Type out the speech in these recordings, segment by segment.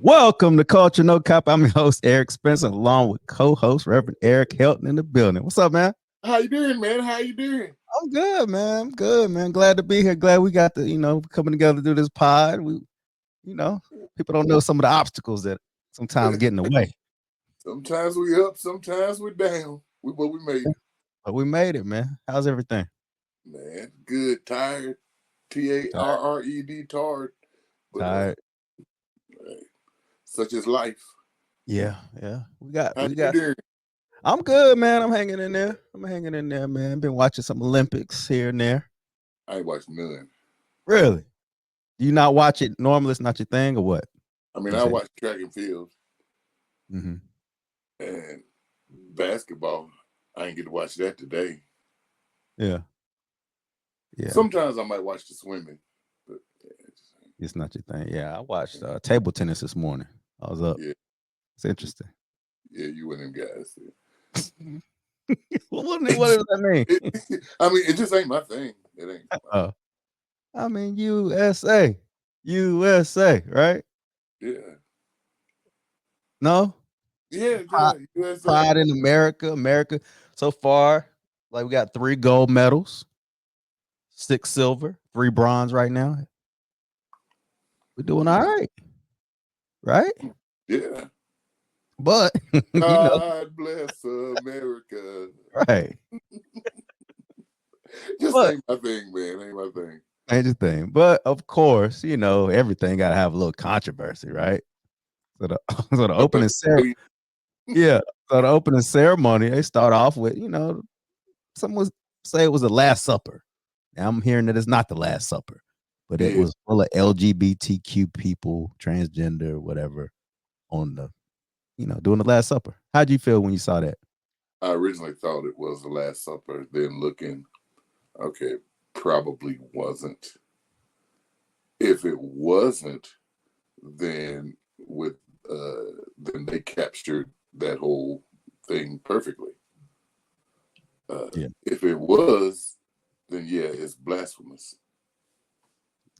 Welcome to Culture No Cop. I'm your host, Eric Spencer, along with co-host Reverend Eric Helton in the building. What's up, man? How you doing, man? How you doing? I'm good, man. I'm good, man. Glad to be here. Glad we got the, coming together to do this pod. People don't know some of the obstacles that sometimes get in the way. Sometimes we up, sometimes we down. But we made it. But we made it, man. How's everything? Man, good, tired. Tarred, tired. But, Tired. such is life. Yeah. How you doing? I'm good, man. I'm hanging in there, man. Been watching some Olympics here and there. I ain't watched none. Really? Do you not watch it normally? It's not your thing or what? I mean, I watch track and field. Mm-hmm. And basketball. I ain't get to watch that today. Yeah. Sometimes I might watch the swimming, but it's not your thing. Yeah, I watched table tennis this morning. I was up. Yeah. It's interesting. Yeah, you and them guys. What does that mean? It just ain't my thing. It ain't. I mean, USA, right? Yeah. No? Yeah, USA. Pride in America. So far, like we got 3 gold medals, 6 silver, 3 bronze right now. We're doing all right? Yeah. But God bless America. Right. Ain't my thing, man. Ain't my thing. Ain't your thing. But of course, everything gotta have a little controversy, right? So the opening ceremony. Yeah. So the opening ceremony, they start off with, some would say it was the Last Supper. Now I'm hearing that it's not the Last Supper, but it was full of LGBTQ people, transgender, whatever, on the, doing the Last Supper. How'd you feel when you saw that? I originally thought it was the Last Supper. Then looking, okay, probably wasn't. If it wasn't, then then they captured that whole thing perfectly. If it was, then it's blasphemous.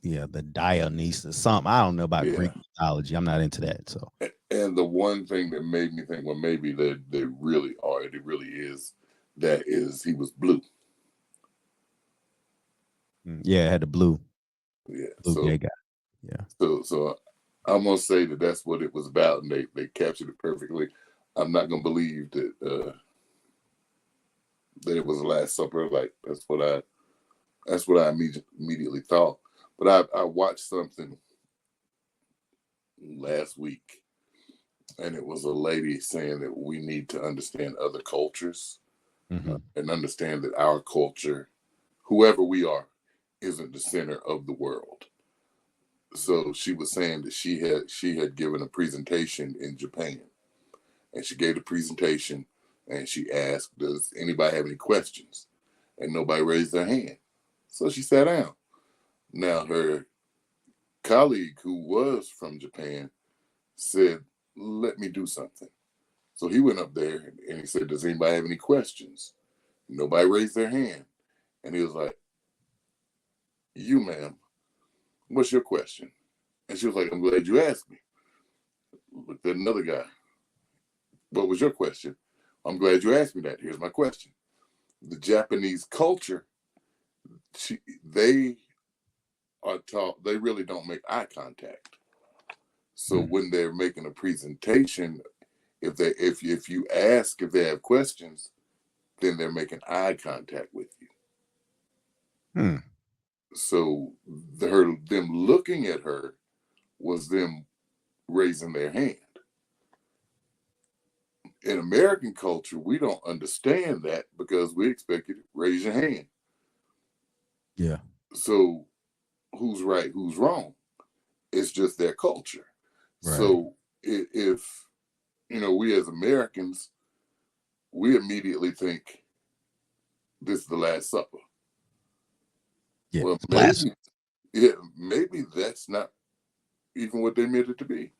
Yeah, the Dionysus, something. I don't know about Greek mythology. I'm not into that. So, and the one thing that made me think, well, maybe they really are. It really is. That is, he was blue. Yeah, it had the blue. Yeah, blue gay guy. Yeah. So I'm gonna say that's what it was about, and they captured it perfectly. I'm not gonna believe that it was the Last Supper. Like that's what I immediately thought. But I watched something last week, and it was a lady saying that we need to understand other cultures and understand that our culture, whoever we are, isn't the center of the world. So she was saying that she had given a presentation in Japan, and she gave the presentation, and she asked, "Does anybody have any questions?" And nobody raised their hand. So she sat down. Now her colleague, who was from Japan, said, "Let me do something." So he went up there and he said, "Does anybody have any questions?" Nobody raised their hand. And he was like, "You, ma'am, what's your question?" And she was like, "I'm glad you asked me." Looked at another guy. "What was your question?" "I'm glad you asked me that. Here's my question." The Japanese culture, they are taught, they really don't make eye contact. So when they're making a presentation, if you ask if they have questions, then they're making eye contact with you. So them looking at her was them raising their hand. In American culture, we don't understand that because we expect you to raise your hand. Yeah. So who's right, who's wrong? It's just their culture. Right. So if we as Americans, we immediately think this is the Last Supper. Yeah. Well, maybe that's not even what they meant it to be.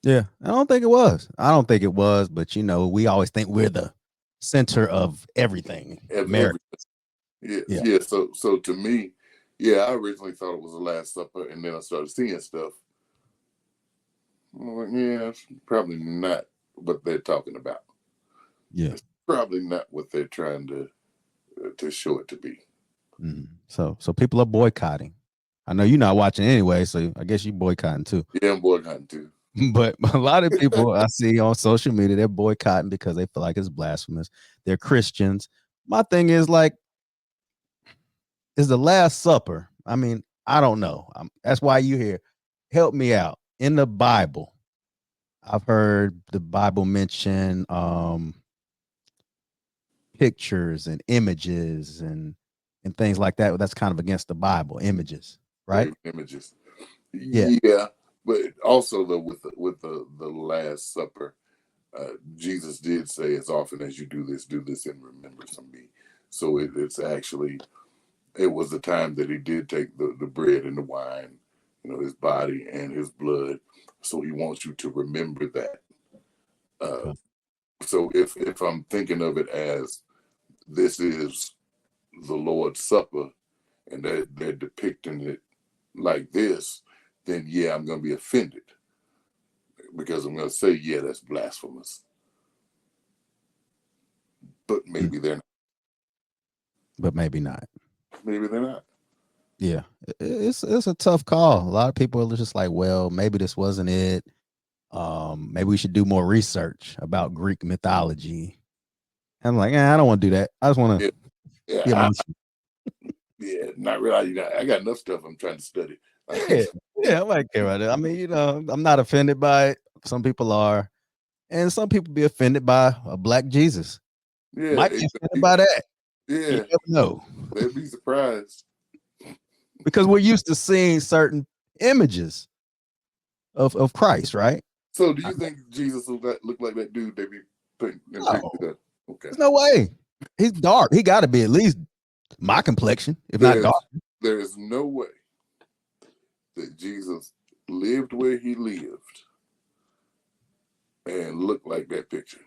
Yeah, I don't think it was. But we always think we're the center of everything. America. Yeah. So to me, I originally thought it was the Last Supper, and then I started seeing stuff. Well, yeah, it's probably not what they're talking about. Yeah. It's probably not what they're trying to show it to be. So people are boycotting. I know you're not watching anyway, so I guess you boycotting too. Yeah, I'm boycotting too. But a lot of people I see on social media, they're boycotting because they feel like it's blasphemous. They're Christians. My thing is like, is the Last Supper. I mean, I don't know. That's why you here. Help me out. In the Bible, I've heard the Bible mention pictures and images and things like that. That's kind of against the Bible, images, right? Grave images. Yeah. Yeah, but also though with the Last Supper, Jesus did say, "As often as you do this in remembrance of me." So it's actually it was the time that he did take the bread and the wine, his body and his blood. So he wants you to remember that. Uh, Okay. so if I'm thinking of it as this is the Lord's Supper, and they're depicting it like this, then yeah, I'm going to be offended because I'm going to say, yeah, that's blasphemous. But Mm. maybe they're not. But maybe not. Maybe they're not. Yeah. It's a tough call. A lot of people are just like, well, maybe this wasn't it. Maybe we should do more research about Greek mythology. I'm like, I don't want to do that. I just want Yeah, to get yeah, my yeah. Not really. I got enough stuff I'm trying to study. yeah, yeah, I might care about it. I mean, I'm not offended by it. Some people are, and some people be offended by a black Jesus. Yeah, Might be offended by that. You yeah. never know. They'd be surprised. Because we're used to seeing certain images of Christ, right? So, do I- you think Jesus look like that dude they be putting in No, pictures? Okay. there's no way. He's dark. He got to be at least my complexion, if not dark. There is no way that Jesus lived where he lived and looked like that picture.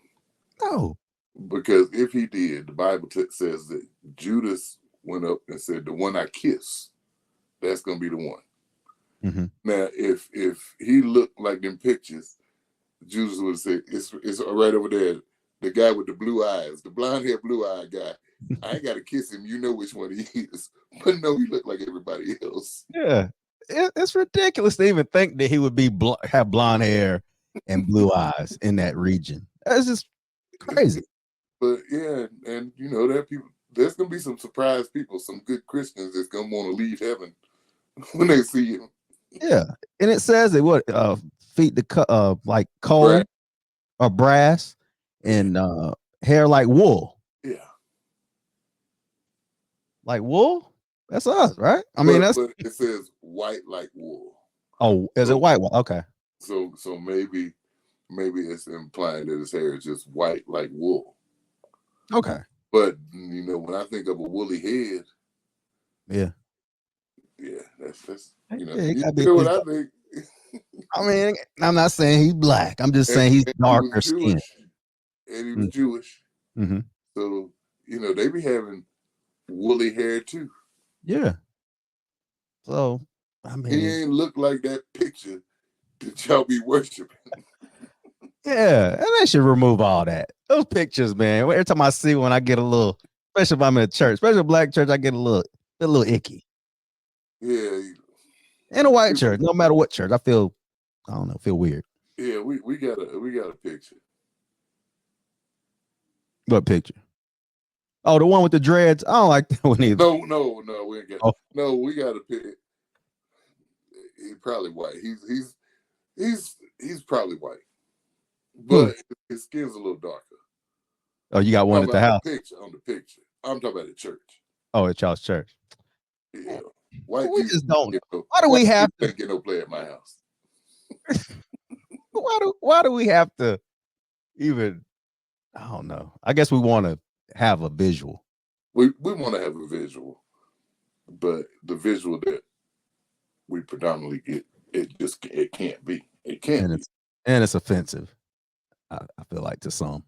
No. Because if he did, the Bible says that Judas went up and said, "The one I kiss, that's gonna be the one." Mm-hmm. Now, if he looked like them pictures, Judas would have said, "It's right over there. The guy with the blue eyes, the blonde hair, blue eyed guy. I ain't got to kiss him. You know which one he is." But no, he looked like everybody else. Yeah, it's ridiculous to even think that he would be have blonde hair and blue eyes in that region. That's just crazy. But yeah, and there are people. There's gonna be some surprised people, some good Christians that's gonna want to leave heaven when they see him. Yeah, and it says that what feet the like Right? coal or brass Yeah, and hair like wool. yeah. Like wool? That's us, right? I mean, But that's but it says white like wool. oh, is it So white wool? Okay, so maybe it's implying that his hair is just white like wool. okay, But when I think of a woolly head, yeah, yeah, that's yeah. He you gotta be at know what least I dark. think. I mean, I'm not saying he's black. I'm just And, saying he's and he was darker skin. Jewish, and he was Jewish. Mm-hmm. So they be having woolly hair too. Yeah. So I He mean, ain't look like that picture that y'all be worshiping. yeah, and they should remove all that. Those pictures, man. Every time I see one, I get a little, especially if I'm in a church, especially a black church, I get a little icky. Yeah, In a white church, no matter what church, I don't know, feel weird. yeah. We got a picture. What picture? Oh, the one with the dreads. I don't like that one either. No, we ain't got. Oh, No, we got a picture. He's probably white. He's probably white, hmm. but his skin's a little darker. Oh, you got one Talk at the about the house. picture on the picture. I'm talking about the church. Oh, at y'all's church. Yeah, Man, white we Jesus. just don't. Get no, Why do white we have Jesus to? ain't get no play at my house. Why do we have to even? I don't know. I guess we want to have a visual, We want to have a visual, but the visual that we predominantly get, it can't be. It can't and be. it's offensive. I feel like to some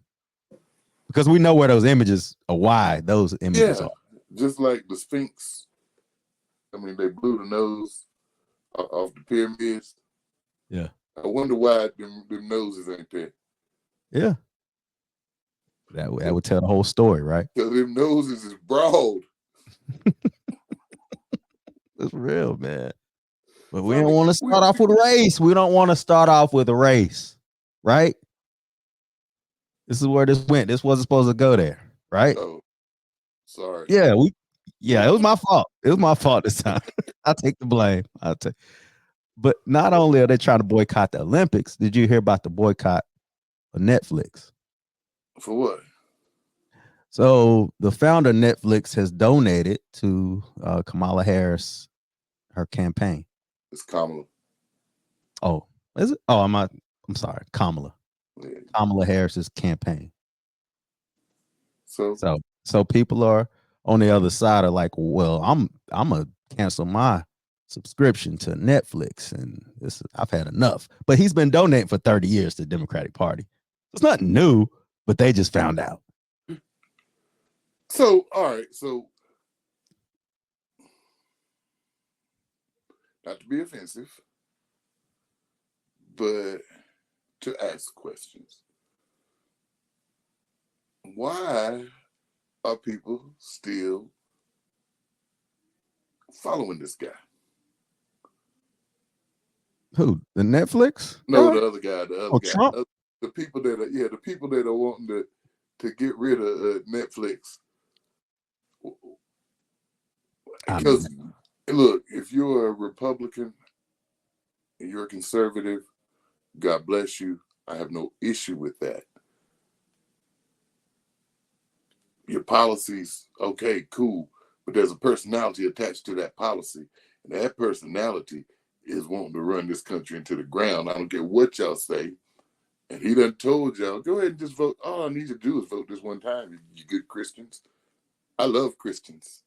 because we know where those images are. Why those images Yeah, are. just like the Sphinx. I mean, they blew the nose off the pyramids. Yeah. I wonder why them noses ain't there. Yeah. That would tell the whole story, right? Because them noses is broad. It's real, man. But we So I don't mean, want to start off with race. We don't want to start off with a race, right? This is where this went. This wasn't supposed to go there, right? oh, sorry. Yeah, it was my fault. It was my fault this time. I'll take the blame. But not only are they trying to boycott the Olympics, did you hear about the boycott of Netflix? For what? So the founder of Netflix has donated to Kamala Harris, her campaign. It's Kamala. Oh, is it? Oh, I'm sorry, Kamala. Yeah. Kamala Harris's campaign. So So people are on the other side are like, well, I'm gonna cancel my subscription to Netflix, and I've had enough. But he's been donating for 30 years to the Democratic Party. It's not new, but they just found out. So all right. So not to be offensive, but to ask questions. Why are people still following this guy? Who? The Netflix? No, Guy? the other guy, the other Oh, guy. Trump? The people that are the people that are wanting to get rid of Netflix. I mean, Because look, if you're a Republican and you're a conservative, God bless you. I have no issue with that. Your policies, okay, cool, but there's a personality attached to that policy, and that personality is wanting to run this country into the ground. I don't care what y'all say. And he done told y'all, go ahead and just vote. All I need you to do is vote this one time, you good Christians. I love Christians.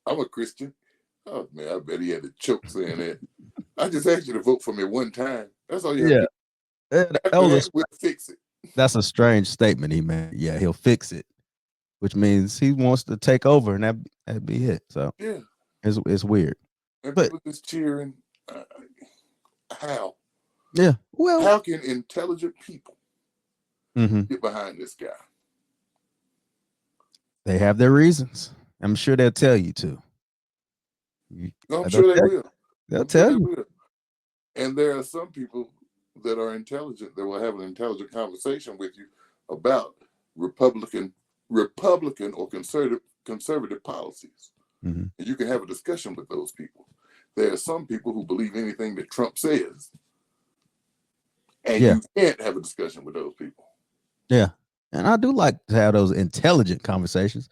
I'm a Christian. Oh, man, I bet he had to choke saying that. I just asked you to vote for me one time. That's all you have to yeah. do. After that, we'll fix it. That's a strange statement he made. Yeah, he'll fix it, which means he wants to take over, and that'd be it. So yeah, it's weird. and But people just cheering. How? yeah, well, How can intelligent people get behind this guy? they have their reasons. I'm sure they'll tell you to. I'm sure they will. They'll I'm sure tell they you. will. And there are some people that are intelligent that will have an intelligent conversation with you about Republican or conservative policies. Mm-hmm. And you can have a discussion with those people. There are some people who believe anything that Trump says. And you can't have a discussion with those people. Yeah. And I do like to have those intelligent conversations.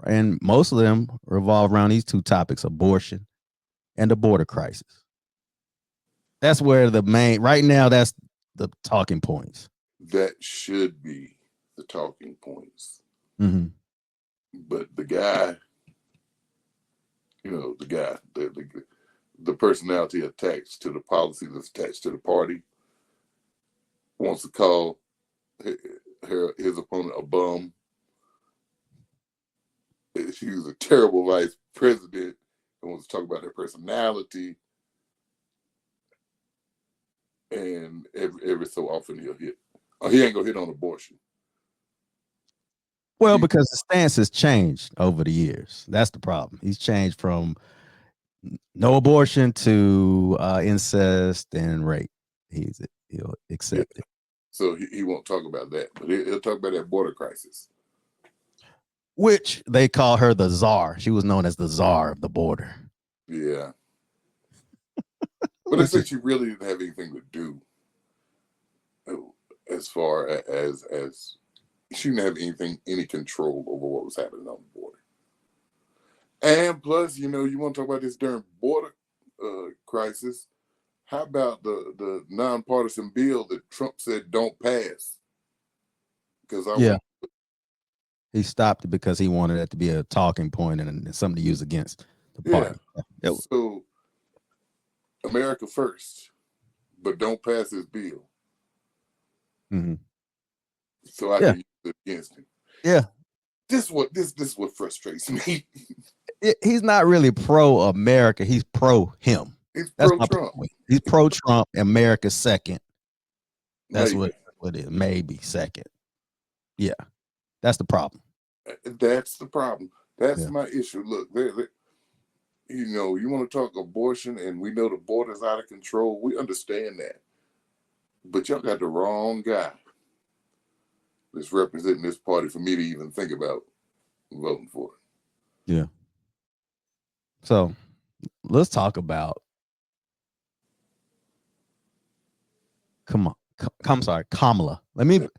And most of them revolve around these two topics, abortion and the border crisis. That's where right now, that's the talking points. That should be the talking points. Mm-hmm. But the guy, the personality attached to the policy that's attached to the party wants to call his opponent a bum. She was a terrible vice president and wants to talk about her personality. And every so often he'll hit. He ain't gonna hit on abortion. Well, because the stance has changed over the years. That's the problem. He's changed from no abortion to incest and rape. He'll accept it. So he won't talk about that, but he'll talk about that border crisis. Which they call her the czar. She was known as the czar of the border. Yeah. But I think she really didn't have anything to do as far as she didn't have any control over what was happening on the border. And plus, you want to talk about this darn border crisis. How about the nonpartisan bill that Trump said don't pass? Because he stopped it because he wanted it to be a talking point and something to use against the party. Yeah. So America first, but don't pass this bill. Mm-hmm. So I can use it against him. Yeah. This is what frustrates me. He's not really pro America. He's pro him. He's That's pro my Trump. point. He's pro Trump, America second. That's Maybe. what it is. Maybe second. Yeah, that's the problem. That's the problem. That's Yeah. my issue. Look, you want to talk abortion, and we know the border's out of control. We understand that. But y'all got the wrong guy that's representing this party for me to even think about voting for it. Yeah. So let's talk about I'm sorry, Kamala. Let me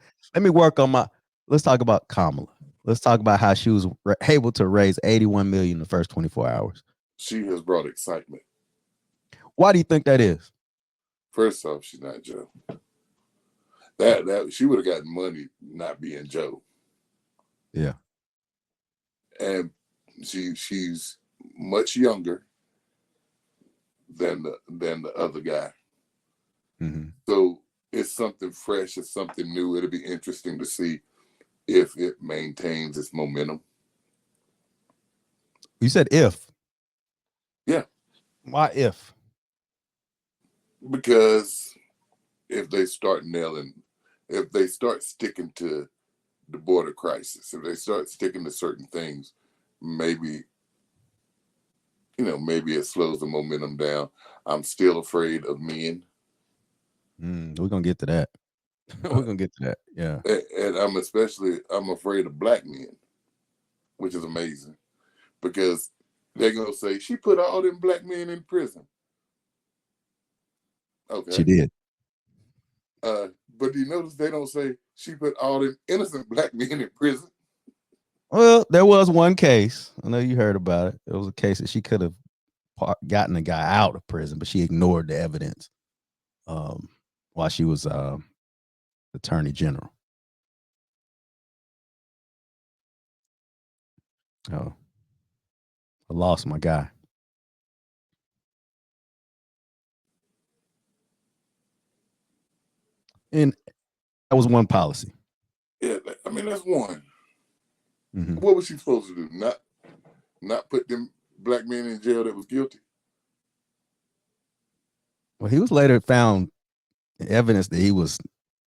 work on my. Let's talk about Kamala. Let's talk about how she was able to raise 81 million in the first 24 hours. She has brought excitement. Why do you think that is? First off, she's not Joe. That she would have gotten money not being Joe. Yeah. And she's much younger than the other guy. Mm-hmm. So it's something fresh, it's something new. It'll be interesting to see if it maintains its momentum. You said if. Yeah. Why if? Because if they start sticking to the border crisis, if they start sticking to certain things, maybe it slows the momentum down. I'm still afraid of men. We're gonna get to that. We're gonna get to that. Yeah. And I'm afraid of black men, which is amazing, because they're gonna say she put all them black men in prison. Okay. She did. But do you notice they don't say she put all them innocent black men in prison? Well, there was one case. I know you heard about it. It was a case that she could have gotten the guy out of prison, but she ignored the evidence while she was attorney general. Oh, I lost my guy. And that was one policy. Yeah, I mean that's one. Mm-hmm. What was she supposed to do? Not put them black men in jail that was guilty? Well, he was later found evidence that he was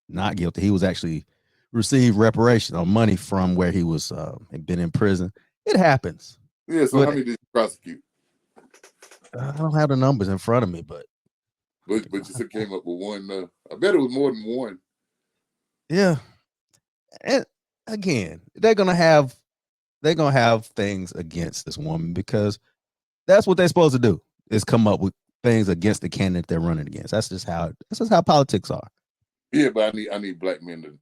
not guilty. He was actually received reparation on money from where he was had been in prison. It happens. Yeah. So But how many did you prosecute? I don't have the numbers in front of me, but you still came up with one. I bet it was more than one. yeah. And again, they're gonna have things against this woman because that's what they're supposed to do is come up with things against the candidate they're running against. That's just how politics are. Yeah, but I need black men to.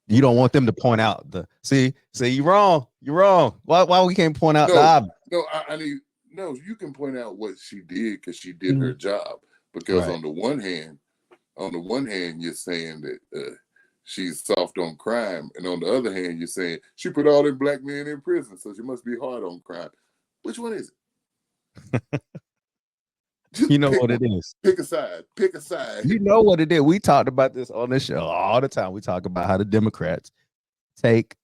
You don't want them to point out the see you're wrong. You're wrong. Why we can't point out the obvious? No, I need no. You can point out what she did because she did her job. Because Right. on the one hand, you're saying that she's soft on crime, and on the other hand, you're saying she put all them black men in prison, so she must be hard on crime. Which one is it? You know what it is. Pick a side. Pick a side. You know what it is. We talked about this on this show all the time. We talk about how the Democrats take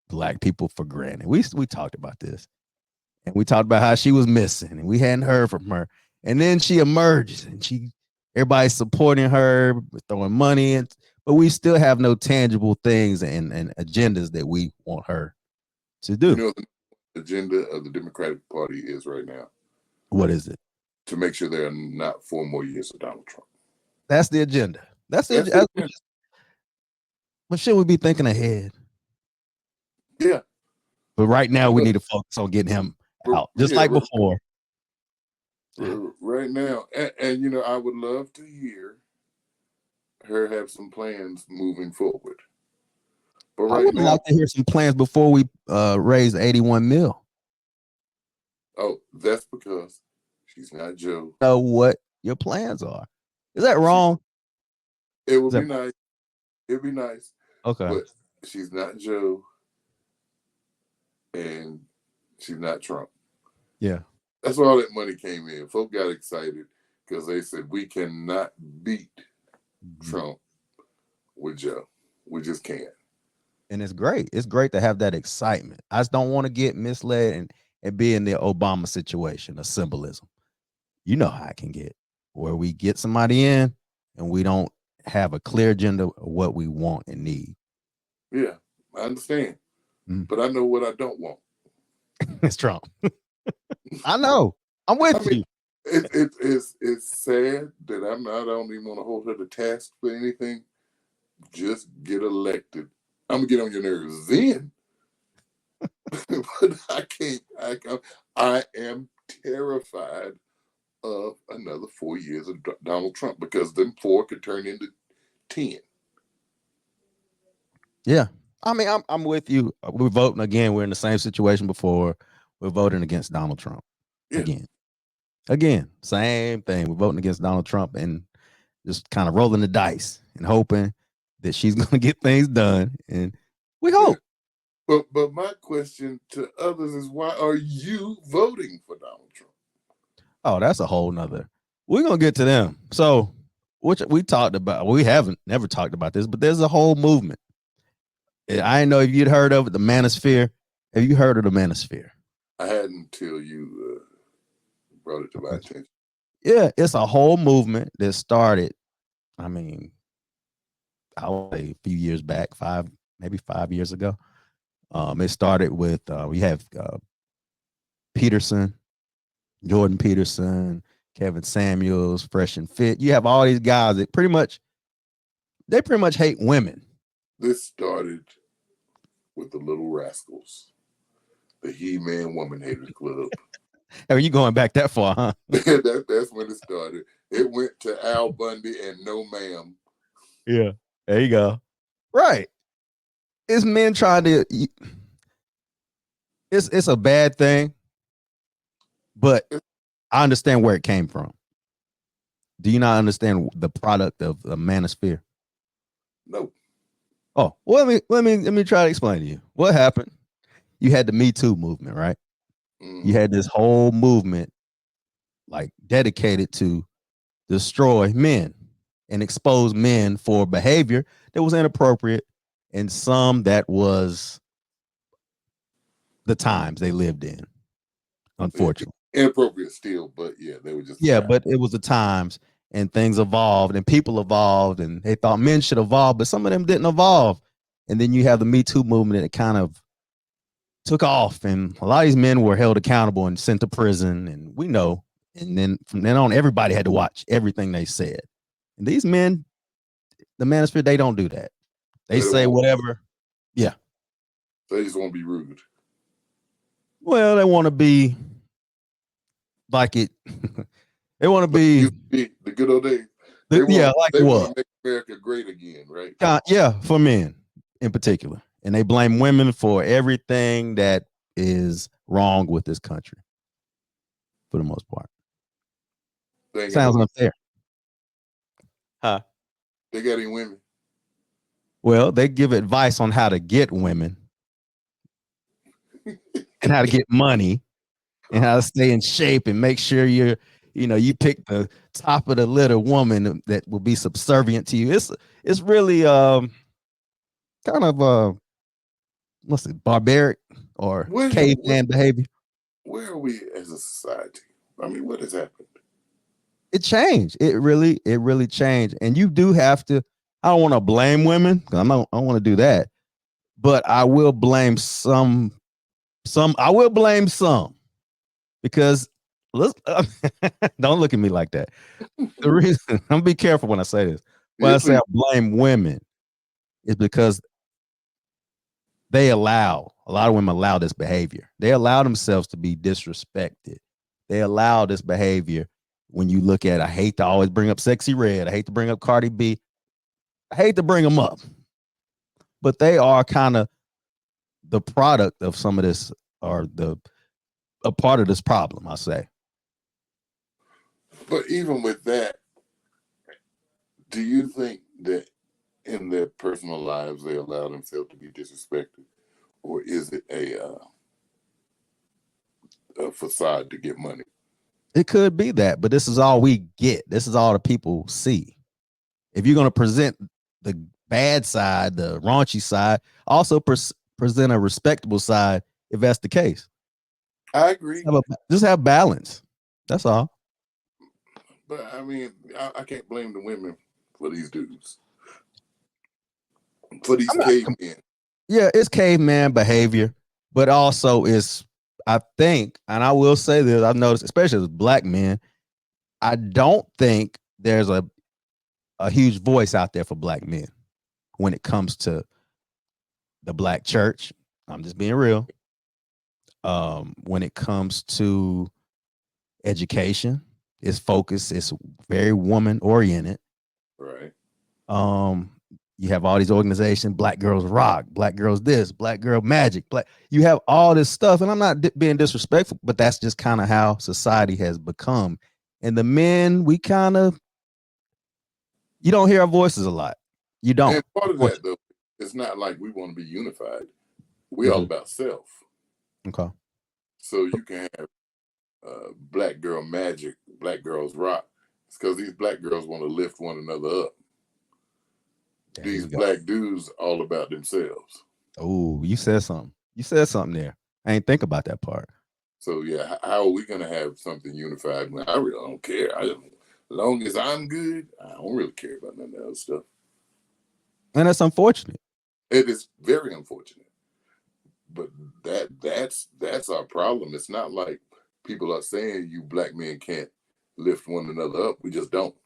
black people for granted. We talked about this. And we talked about how she was missing and we hadn't heard from her. And then she emerges and everybody's supporting her, throwing money in, but we still have no tangible things and agendas that we want her to do. You know what the agenda of the Democratic Party is right now? What is it? To make sure there are not 4 more years of Donald Trump. That's the agenda. That's the agenda. But should we be thinking ahead? Yeah. But right now we need to focus on getting him out, just like before. Right now, and I would love to hear her have some plans moving forward. But I would like to hear some plans before we raise 81 mil. Oh, that's because she's not Joe. Know what your plans are. Is that wrong? It would be nice. It'd be nice. Okay. But she's not Joe. And she's not Trump. Yeah. That's where all that money came in. Folk got excited because they said we cannot beat Trump with Joe. We just can't. And it's great. It's great to have that excitement. I just don't want to get misled and be in the Obama situation of symbolism. you know how it can get, where we get somebody in and we don't have a clear agenda of what we want and need. Yeah, I understand, but I know what I don't want. It's Trump. I know. I'm I with mean, you. it's sad that I don't even want to hold her to task for anything. Just get elected. I'm gonna get on your nerves then, but I can't. I am terrified of another 4 years of Donald Trump, because them 4 could turn into 10. Yeah. I mean, I'm with you. We're voting again. We're in the same situation before. We're voting against Donald Trump Yeah, again. Again, same thing. We're voting against Donald Trump and just kind of rolling the dice and hoping that she's going to get things done. And we yeah. hope. But my question to others is, why are you voting for Donald Trump? Oh, that's a whole nother. We're going to get to them. So, which we talked about, we haven't never talked about this, but there's a whole movement. I didn't know if you'd heard of it, the Manosphere. Have you heard of the Manosphere? I hadn't until you brought it to my attention. Yeah, it's a whole movement that started, I mean, I would say a few years back, maybe 5 years ago. It started with we have Peterson, Jordan Peterson, Kevin Samuels, Fresh and Fit. You have all these guys that pretty much hate women. This started with the Little Rascals, the He-Man Woman Haters Club. Are you going back that far, huh? That's when it started. It went to Al Bundy and No Ma'am. Yeah, there you go. Right, it's men trying to. It's a bad thing, but I understand where it came from. Do you not understand the product of the Manosphere? No. Oh, well, let me try to explain to you what happened. You had the Me Too movement, right? You had this whole movement like dedicated to destroy men and expose men for behavior that was inappropriate and some that was the times they lived in, unfortunately. Inappropriate still, but yeah, they were just Yeah, but it was the times and things evolved and people evolved and they thought men should evolve, but some of them didn't evolve. And then you have the Me Too movement that kind of took off, and a lot of these men were held accountable and sent to prison. And we know, and then from then on, everybody had to watch everything they said. And these men, the Manosphere, they don't do that. They say whatever. Yeah. They just want to be rude. Well, they want to be like it. They want to be the good old days. They want to make America great again, right? Yeah, for men in particular. And they blame women for everything that is wrong with this country, for the most part. Sounds unfair. Huh? They got any women? Well, they give advice on how to get women and how to get money and how to stay in shape and make sure you pick the top of the litter woman that will be subservient to you. It's really kind of what's it, barbaric or caveman behavior. Where are we as a society? I mean, what has happened? It changed. It really changed. And you do have to. I don't want to blame women because I don't want to do that, but I will blame some. I will blame some because don't look at me like that. The reason I'm gonna be careful when I say this. When I say I blame women, is because a lot of women allow this behavior. They allow themselves to be disrespected. They allow this behavior. When you look at, I hate to always bring up Sexy Red. I hate to bring up Cardi B. I hate to bring them up, but they are kind of the product of some of this, or a part of this problem, I say. But even with that, do you think that in their personal lives they allow themselves to be disrespected, or is it a facade to get money? It could be that, but this is all we get. This is all the people see. If you're going to present the bad side, the raunchy side, also present a respectable side if that's the case. I agree. Just have balance. That's all. But I mean, I can't blame the women for these dudes, for these I'm not. cavemen. Yeah, it's caveman behavior, but also it's. I think, and I will say this, I've noticed, especially as black men, I don't think there's a huge voice out there for black men when it comes to the black church. I'm just being real. When it comes to education, it's focused, it's very woman oriented. Right. Um, you have all these organizations, Black Girls Rock, Black Girls this, Black Girl Magic, Black. You have all this stuff, and I'm not being disrespectful, but that's just kind of how society has become. And the men, we kind of, you don't hear our voices a lot. You don't. And part of that, though, it's not like we want to be unified. We all Mm-hmm. about self. Okay. So you can have Black Girl Magic, Black Girls Rock. It's because these black girls want to lift one another up. There These we go. black dudes all about themselves. Oh, you said something. You said something there. I ain't think about that part. So yeah, how are we gonna have something unified when I really don't care? As long as I'm good, I don't really care about none of that other stuff. And that's unfortunate. It is very unfortunate, but that's our problem. It's not like people are saying you black men can't lift one another up. We just don't.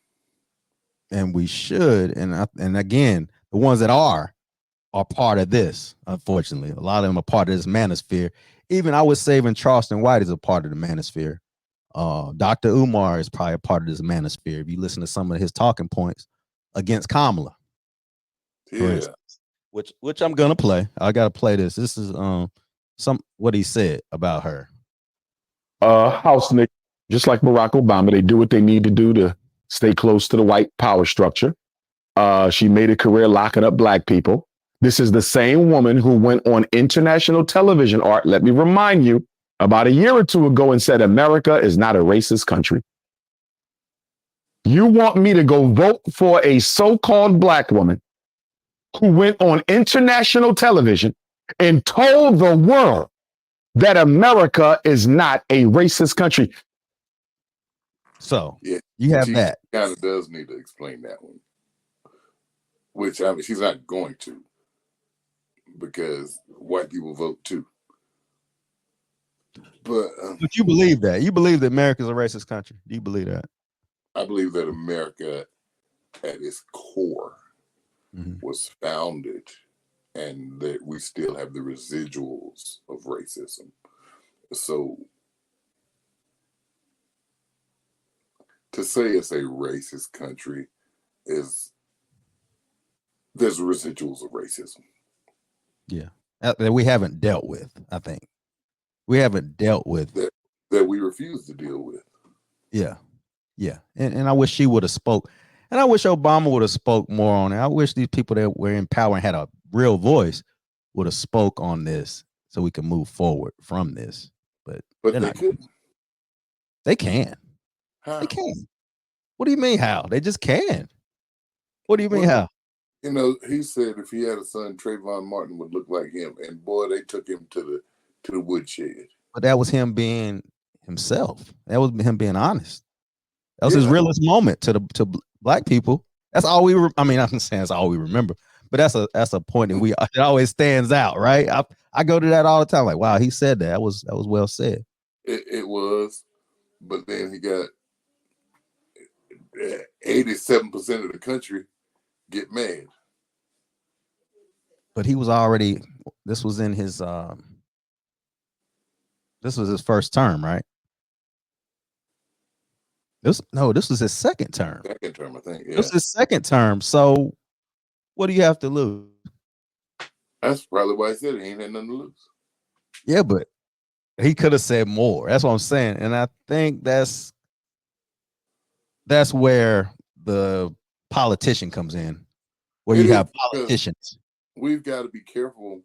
And we should. And again, the ones that are part of this. Unfortunately, a lot of them are part of this manosphere. Even I would say even Charleston White is a part of the manosphere. Dr. Umar is probably a part of this manosphere. If you listen to some of his talking points against Kamala, for Yeah. instance, which I'm gonna play. I gotta play this. This is some what he said about her. House Nick, just like Barack Obama, they do what they need to do to stay close to the white power structure. She made a career locking up black people. This is the same woman who went on international television, Art, let me remind you, about a year or two ago and said America is not a racist country. You want me to go vote for a so-called black woman who went on international television and told the world that America is not a racist country? So Yeah, you have she that. kind of does need to explain that one. Which I mean, she's not going to, because white people vote too. But you believe that? You believe that America is a racist country? Do you believe that? I believe that America, at its core, was founded, and that we still have the residuals of racism. So to say it's a racist country is, there's residuals of racism. Yeah, that we haven't dealt with. I think we haven't dealt with that we refuse to deal with. Yeah, yeah, and I wish she would have spoke, and I wish Obama would have spoke more on it. I wish these people that were in power and had a real voice would have spoke on this so we can move forward from this. But they not. couldn't. They can. How? They can. What do you mean how? They just can. What do you mean how? You know, he said if he had a son, Trayvon Martin would look like him, and boy, they took him to the woodshed. But that was him being himself. That was him being honest. That was his realest moment to black people. That's all we were. I mean, I'm saying that's all we remember, but that's a point that it always stands out, right? I go to that all the time. Like, wow, he said that. That was well said. It was, but then he got 87% of the country get mad. But he was already. This was in his. This was his first term, right? This was his second term. Second term, I think. Yeah. This is his second term. So, what do you have to lose? That's probably why I said he ain't had nothing to lose. Yeah, but he could have said more. That's what I'm saying, and I think that's where the politician comes in, where you have politicians. We've got to be careful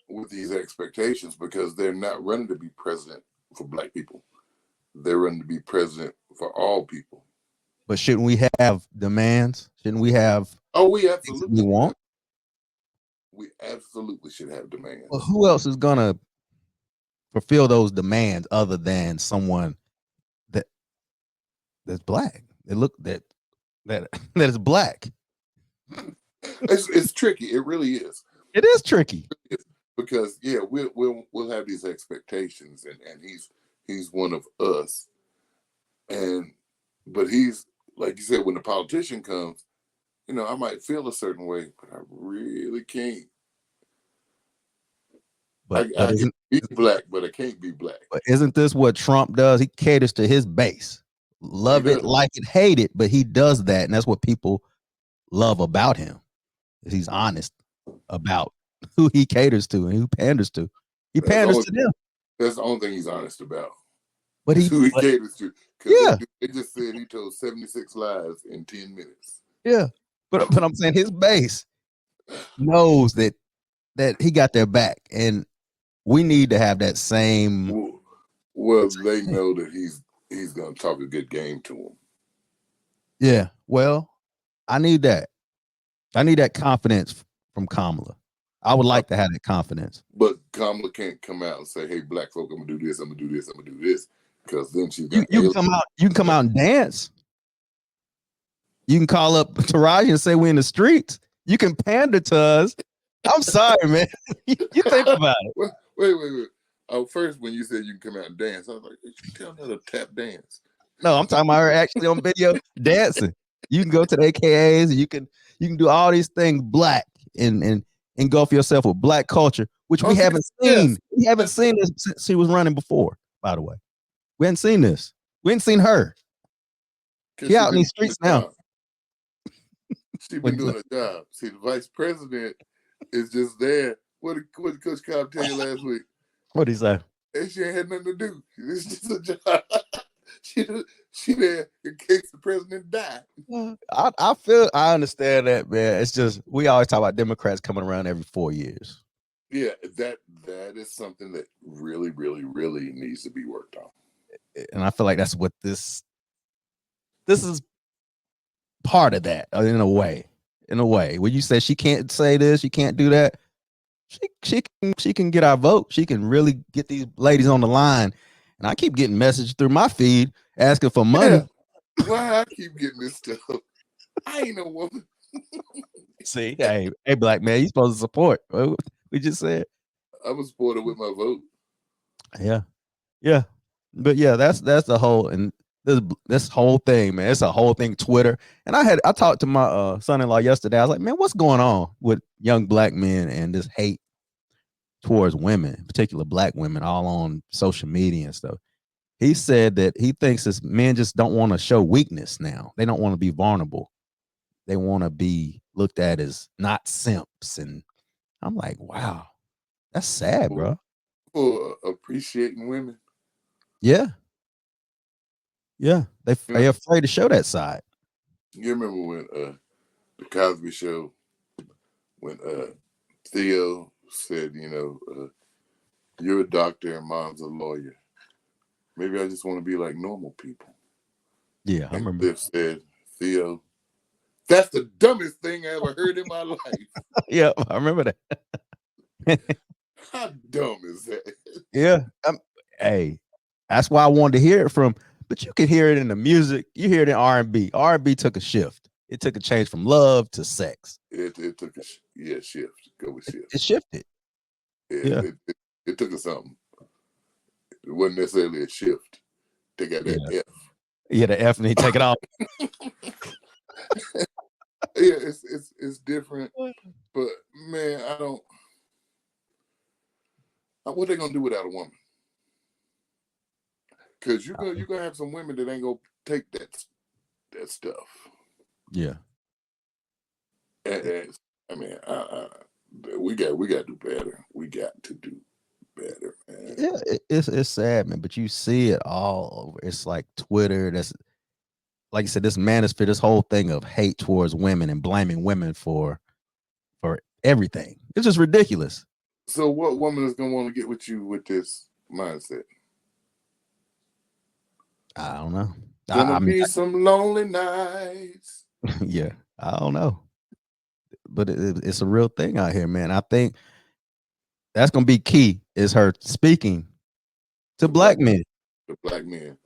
with these expectations, because they're not running to be president for black people. They're running to be president for all people. But shouldn't we have demands? Shouldn't we have? Oh, we absolutely want. We absolutely should have demands. Well, who else is gonna fulfill those demands other than someone that that's black. It look that that is black. It's tricky. It really is. It is tricky. Because yeah, we'll have these expectations, and he's one of us, but he's like you said, when the politician comes, I might feel a certain way, but I really can't. But I can be black, but I can't be black. But isn't this what Trump does? He caters to his base. Love it, like it, hate it, but he does that, and that's what people love about him. He's honest about who he caters to and who panders to. He panders to them. That's the only thing he's honest about. But who he caters to. Yeah. They just said he told 76 lies in 10 minutes. Yeah. But I'm saying his base knows that he got their back, and we need to have that same. Well, they know that he's gonna talk a good game to them. Yeah. Well, I need that. I need that confidence from Kamala. I would like to have that confidence. But Kamala can't come out and say, "Hey, black folk, I'm gonna do this. I'm gonna do this. I'm gonna do this," because then she's gonna. You can come out and dance. You can call up Taraji and say we're in the streets. You can pander to us. I'm sorry, man. you think about it. Wait. Oh, first when you said you can come out and dance, I was like, "Did you tell her to tap dance?" No, I'm talking about her actually on video dancing. You can go to the AKAs and you can do all these things black and engulf yourself with black culture, which we haven't seen. Yes. We haven't seen this since she was running before, by the way. We haven't seen this. We haven't seen her. She out in these streets now. She's been doing a job. See, the vice president is just there. What did Coach Cobb tell you last week? What did he say? She ain't had nothing to do. It's just a job. she there in case the president died. I understand that, man. It's just we always talk about Democrats coming around every 4 years. Yeah, that is something that really, really, really needs to be worked on. And I feel like that's what this is part of that, in a way. In a way, when you say she can't say this, she can't do that, she can get our vote. She can really get these ladies on the line. And I keep getting messages through my feed asking for money. Yeah. Why I keep getting this stuff? I ain't no woman. See, hey, black man, you supposed to support. We just said I'm a supporter with my vote. Yeah, but yeah, that's the whole and this whole thing, man. It's a whole thing. Twitter, and I talked to my son-in-law yesterday. I was like, man, what's going on with young black men and this hate towards women, in particular black women, all on social media and stuff. He said that he thinks this men just don't want to show weakness now. They don't want to be vulnerable. They want to be looked at as not simps. And I'm like, wow, that's sad, bro. For appreciating women. Yeah. Yeah. They're afraid to show that side. You remember when the Cosby Show, when Theo said, you're a doctor and mom's a lawyer. Maybe I just want to be like normal people. Yeah, I remember. Cliff said, Theo, that's the dumbest thing I ever heard in my life. Yeah, I remember that. How dumb is that? Yeah. Hey, that's why I wanted to hear it from, but you can hear it in the music. You hear it in R&B. R&B took a shift. It took a change from love to sex. It took a shift. Go with shift. It shifted. Yeah. It took us something. It wasn't necessarily a shift. They got that F. Yeah, the F and he take it off. Yeah, it's different. But man, I don't. What they gonna do without a woman? Because you're gonna have some women that ain't gonna take that stuff. Yeah. And I mean, we got to do better. We got to do better, man. Yeah, it's sad, man. But you see it all over. It's like Twitter. That's like you said. This manosphere. This whole thing of hate towards women and blaming women for everything. It's just ridiculous. So, what woman is gonna want to get with you with this mindset? I don't know. Gonna be some lonely nights. Yeah, I don't know. But it's a real thing out here, man. I think that's gonna be key. Is her speaking to black men. To black men,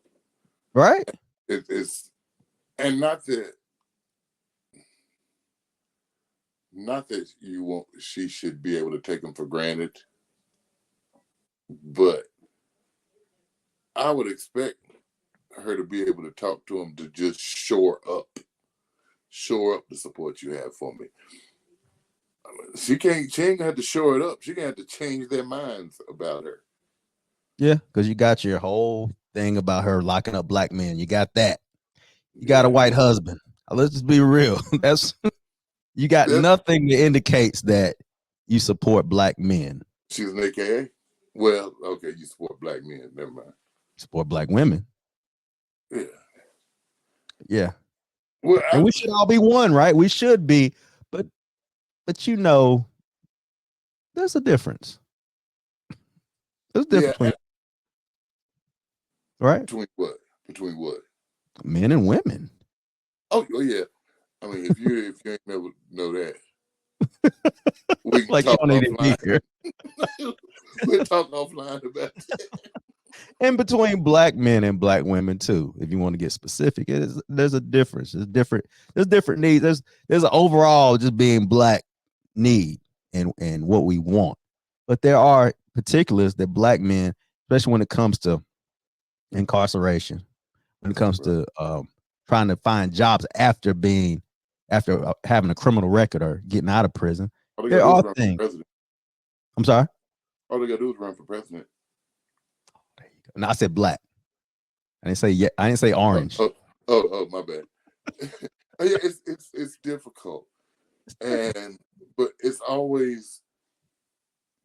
right? It's and not that she should be able to take them for granted, but I would expect her to be able to talk to them to just shore up the support you have for me. She ain't gonna have to shore it up. She gonna have to change their minds about her. Yeah, because you got your whole thing about her locking up black men. You got that. You got a Yeah, white husband. Let's just be real. You got that's, nothing that indicates that you support black men. she's an AKA. Well, okay, you support black men. Never mind. You support black women. Yeah. Yeah. Well, And we should all be one, right? We should be, but you know, there's a difference. There's a difference between, right? Between what? Between what? Men and women. Oh yeah. I mean, if you ain't never know that, we can Like you talk don't need to be offline. here. We'll talk offline about that. And between black men and black women too, if you want to get specific, there's a difference. There's different needs. There's an overall just being black need and what we want. But there are particulars that black men, especially when it comes to incarceration, when it comes to trying to find jobs after having a criminal record or getting out of prison. All they There gotta do are is run things. for president. I'm sorry. All they gotta do is run for president. No, I said black. I didn't say yeah. I didn't say orange. My bad. Yeah, it's difficult, but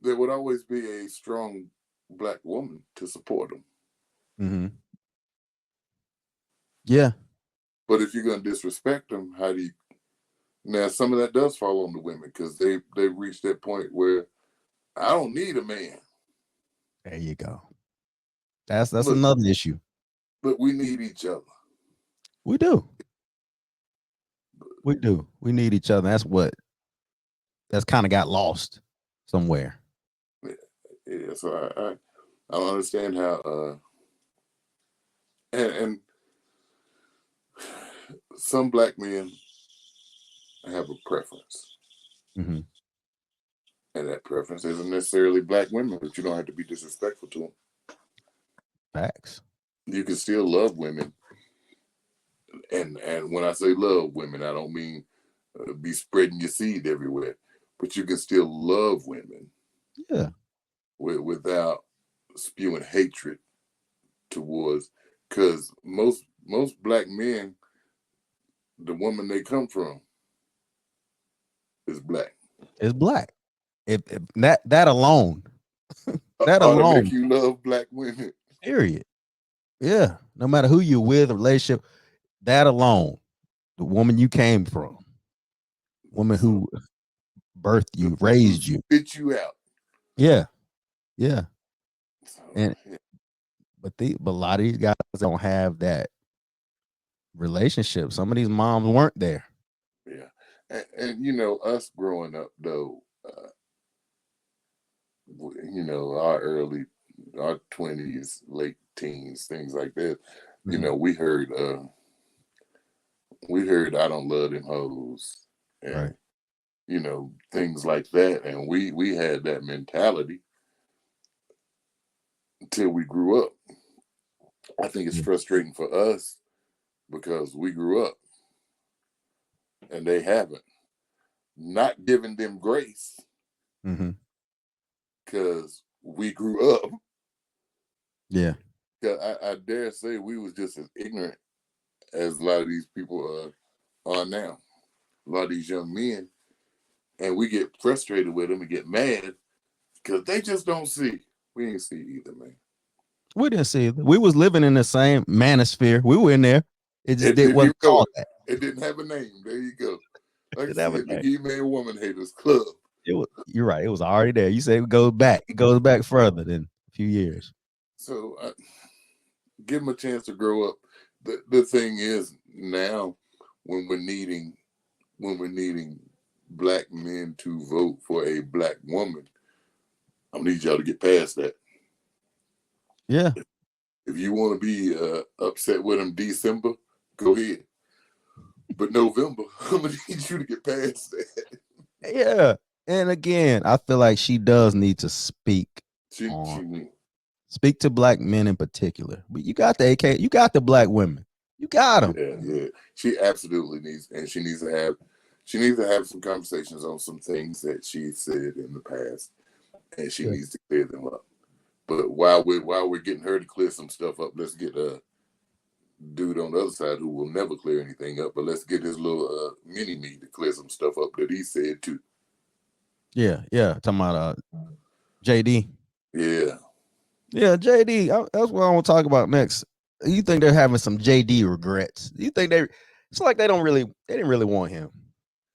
there would always be a strong black woman to support them. Mm-hmm. Yeah. But if you're gonna disrespect them, how do you? Now, some of that does fall on the women because they've reached that point where I don't need a man. There you go. That's Look, another issue. But we need each other. We do. We do. We need each other. That's kind of got lost somewhere. Yeah, so I don't understand how and some black men have a preference. Mm-hmm. And that preference isn't necessarily black women, but you don't have to be disrespectful to them. Facts. You can still love women. And when I say love women, I don't mean be spreading your seed everywhere, but you can still love women. Yeah. Without spewing hatred towards, because most black men, the woman they come from is black. It's black. If that alone, that Ought to alone, make you love black women. period. Yeah. No matter who you're with, a relationship, that alone, the woman you came from, woman who birthed you, raised you, spit you out. Yeah. Yeah. So, And yeah. but a lot of these guys don't have that relationship. Some of these moms weren't there. Yeah. And you know, us growing up though, you know, our 20s, late teens, things like that, you know, we heard I don't love them hoes, and Right. you know, things like that, and we had that mentality until we grew up. I think it's frustrating for us because we grew up and they haven't, not giving them grace because we grew up. Yeah. I dare say we was just as ignorant as a lot of these people are now. A lot of these young men, and we get frustrated with them and get mad because they just don't see. We ain't see either, man. We didn't see it. We was living in the same manosphere. We were in there. It just wasn't called that. It didn't have a name. There you go. Like I Didn't have said, a the name. He-Man Woman Haters Club. You're right. It was already there. You say it goes back. It goes back further than a few years. So give them a chance to grow up. The thing is now, when we're needing black men to vote for a black woman, I need y'all to get past that. Yeah. If you want to be upset with him December, go ahead. But November, I'm gonna need you to get past that. Yeah. And again, I feel like she does need to speak She speak to black men in particular. But you got the AK, you got the black women. You got them. Yeah. She absolutely needs, and she needs to have some conversations on some things that she said in the past, and she needs to clear them up. But while we're getting her to clear some stuff up, let's get a dude on the other side who will never clear anything up. But let's get his little mini me to clear some stuff up that he said too. Yeah. Talking about JD. Yeah. Yeah, JD. That's what I want to talk about next. You think they're having some JD regrets? You think it's like they didn't really want him.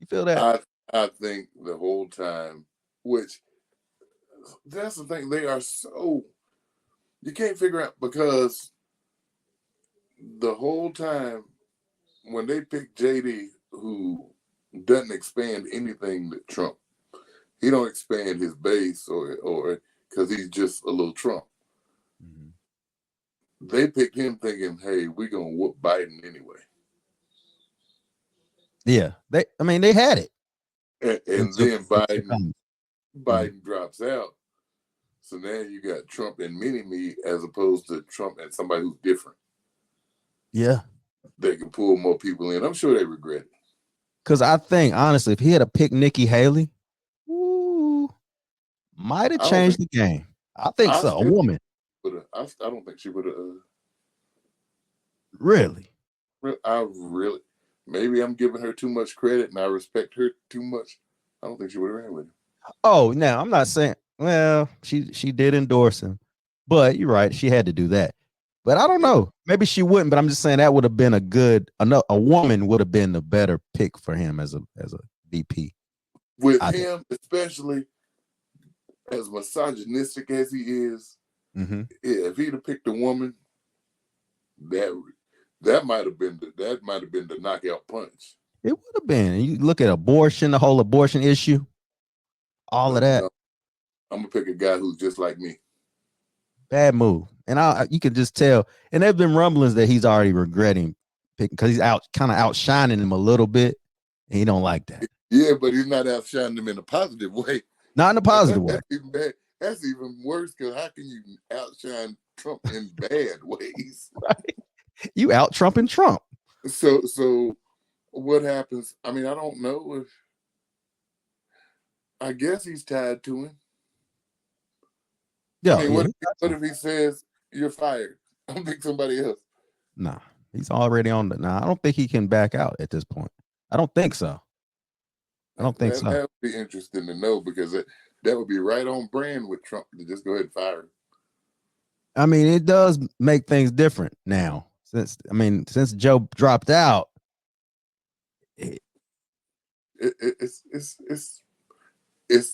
You feel that? I think the whole time, which that's the thing, they are so, you can't figure out, because the whole time when they pick JD, who doesn't expand anything that Trump, he don't expand his base or because he's just a little Trump. Mm-hmm. They picked him thinking, hey, we're gonna whoop Biden anyway. Yeah, they had it. And then Biden drops out. So now you got Trump and mini-me as opposed to Trump and somebody who's different. Yeah. They can pull more people in. I'm sure they regret it. Because I think, honestly, if he had picked Nikki Haley, might have changed the game. I think so. A woman. I don't think she would have. Really? Maybe I'm giving her too much credit and I respect her too much. I don't think she would have ran with him. Oh, now I'm not saying, well, she did endorse him, but you're right. She had to do that. But I don't know. Maybe she wouldn't, but I'm just saying that would have been a woman would have been the better pick for him as a VP. With him, especially as misogynistic as he is, if he'd have picked a woman, that might have been the knockout punch. It would have been. You look at abortion, the whole abortion issue, all of that. I'm gonna pick a guy who's just like me. Bad move, and you can just tell. And there've been rumblings that he's already regretting picking because he's kind of outshining him a little bit, and he don't like that. Yeah, but he's not outshining him in a positive way. Not in a positive way. That's even worse, because how can you outshine Trump in bad ways? Right. You out Trumping Trump. So what happens? I mean, I don't know if. I guess he's tied to him. Yeah. I mean, what if he says you're fired? I'll pick somebody else. Nah, he's already on the. Nah, I don't think he can back out at this point. I don't think so. That would be interesting to know, because that would be right on brand with Trump to just go ahead and fire him. I mean, it does make things different now. Since Joe dropped out, it's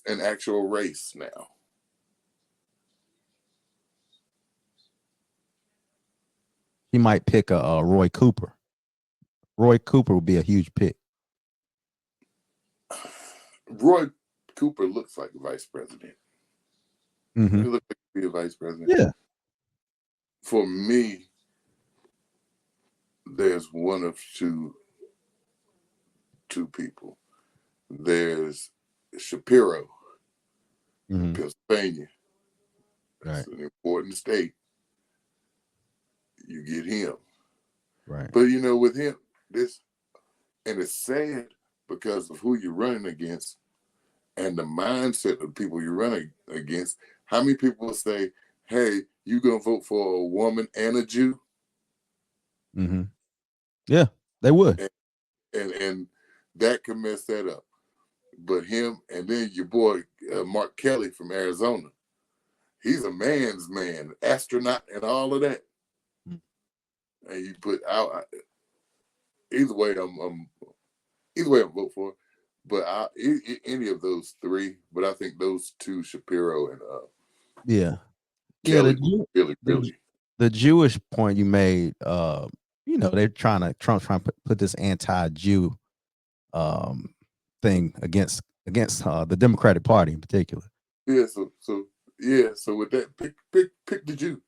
an actual race now. He might pick a Roy Cooper. Roy Cooper would be a huge pick. Roy Cooper looks like a vice president. Mm-hmm. He looks like to be a vice president. Yeah. For me, there's one of two people. There's Shapiro, Pennsylvania. That's an important state. You get him. Right. But with him, and it's sad because of who you're running against and the mindset of people you're running against. How many people say, hey, you gonna vote for a woman and a Jew? Mm-hmm. Yeah, they would. And that can mess that up. But him, and then your boy Mark Kelly from Arizona, he's a man's man, astronaut and all of that. And you put out either way I'm vote for it. But any of those three, but I think those two, Shapiro and Kelly, really. The Jewish point you made, they're Trump's trying to put this anti-Jew thing against the Democratic Party in particular. Yeah, so with that, pick the Jew.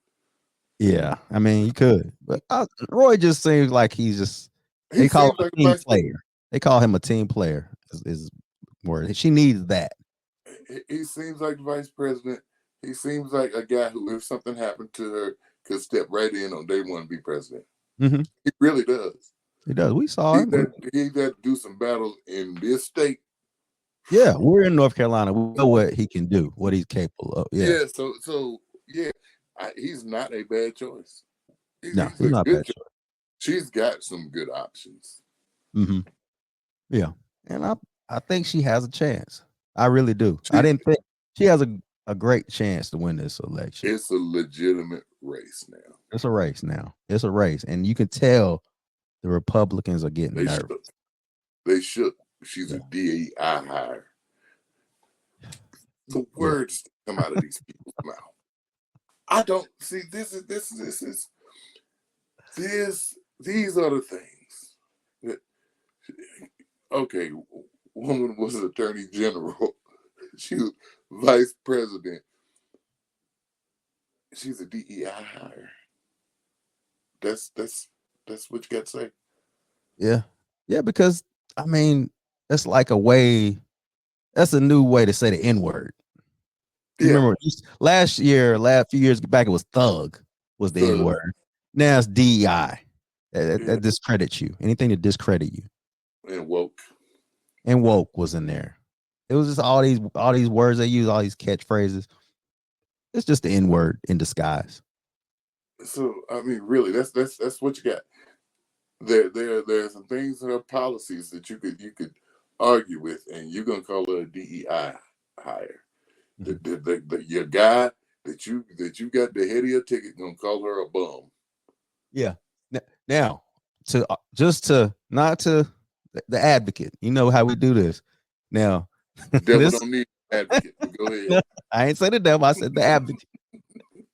Yeah, I mean, you could, but Roy just seems like he's just. He They call him seems like a a team vice president. player. They call him a team player. Is word. She needs that. He seems like the vice president. He seems like a guy who, if something happened to her, could step right in on day one and be president. Mm-hmm. He really does. He does. We saw him. He's had to do some battles in this state. Yeah, we're in North Carolina. We know what he can do, what he's capable of. Yeah. So yeah, he's not a bad choice. No, He's he's a not good bad choice. choice. She's got some good options. Mm-hmm. Yeah, and I think she has a chance. I really do. I didn't think she has a great chance to win this election. It's a legitimate race now. It's a race now. It's a race, and you can tell the Republicans are getting nervous. They shook. She's a DEI hire. The words that come out of these people's mouth. I don't see. These are the things. That, okay, woman was an attorney general. She was vice president. She's a DEI hire. That's what you got to say. Yeah, because I mean, that's like a way. That's a new way to say the N word. You remember last few years back, it was thug was the N word. Now it's DEI. That discredits you. Anything to discredit you. And woke was in there. It was just all these words they use, all these catchphrases. It's just the N word in disguise. So I mean, really, that's what you got. There are some things in her policies that you could argue with, and you're gonna call her a DEI hire. Mm-hmm. Your guy that you got the head of your ticket gonna call her a bum. Yeah. Now not to the advocate. You know how we do this. Now, devil don't need an advocate. Go ahead. I ain't said the devil. I said the advocate.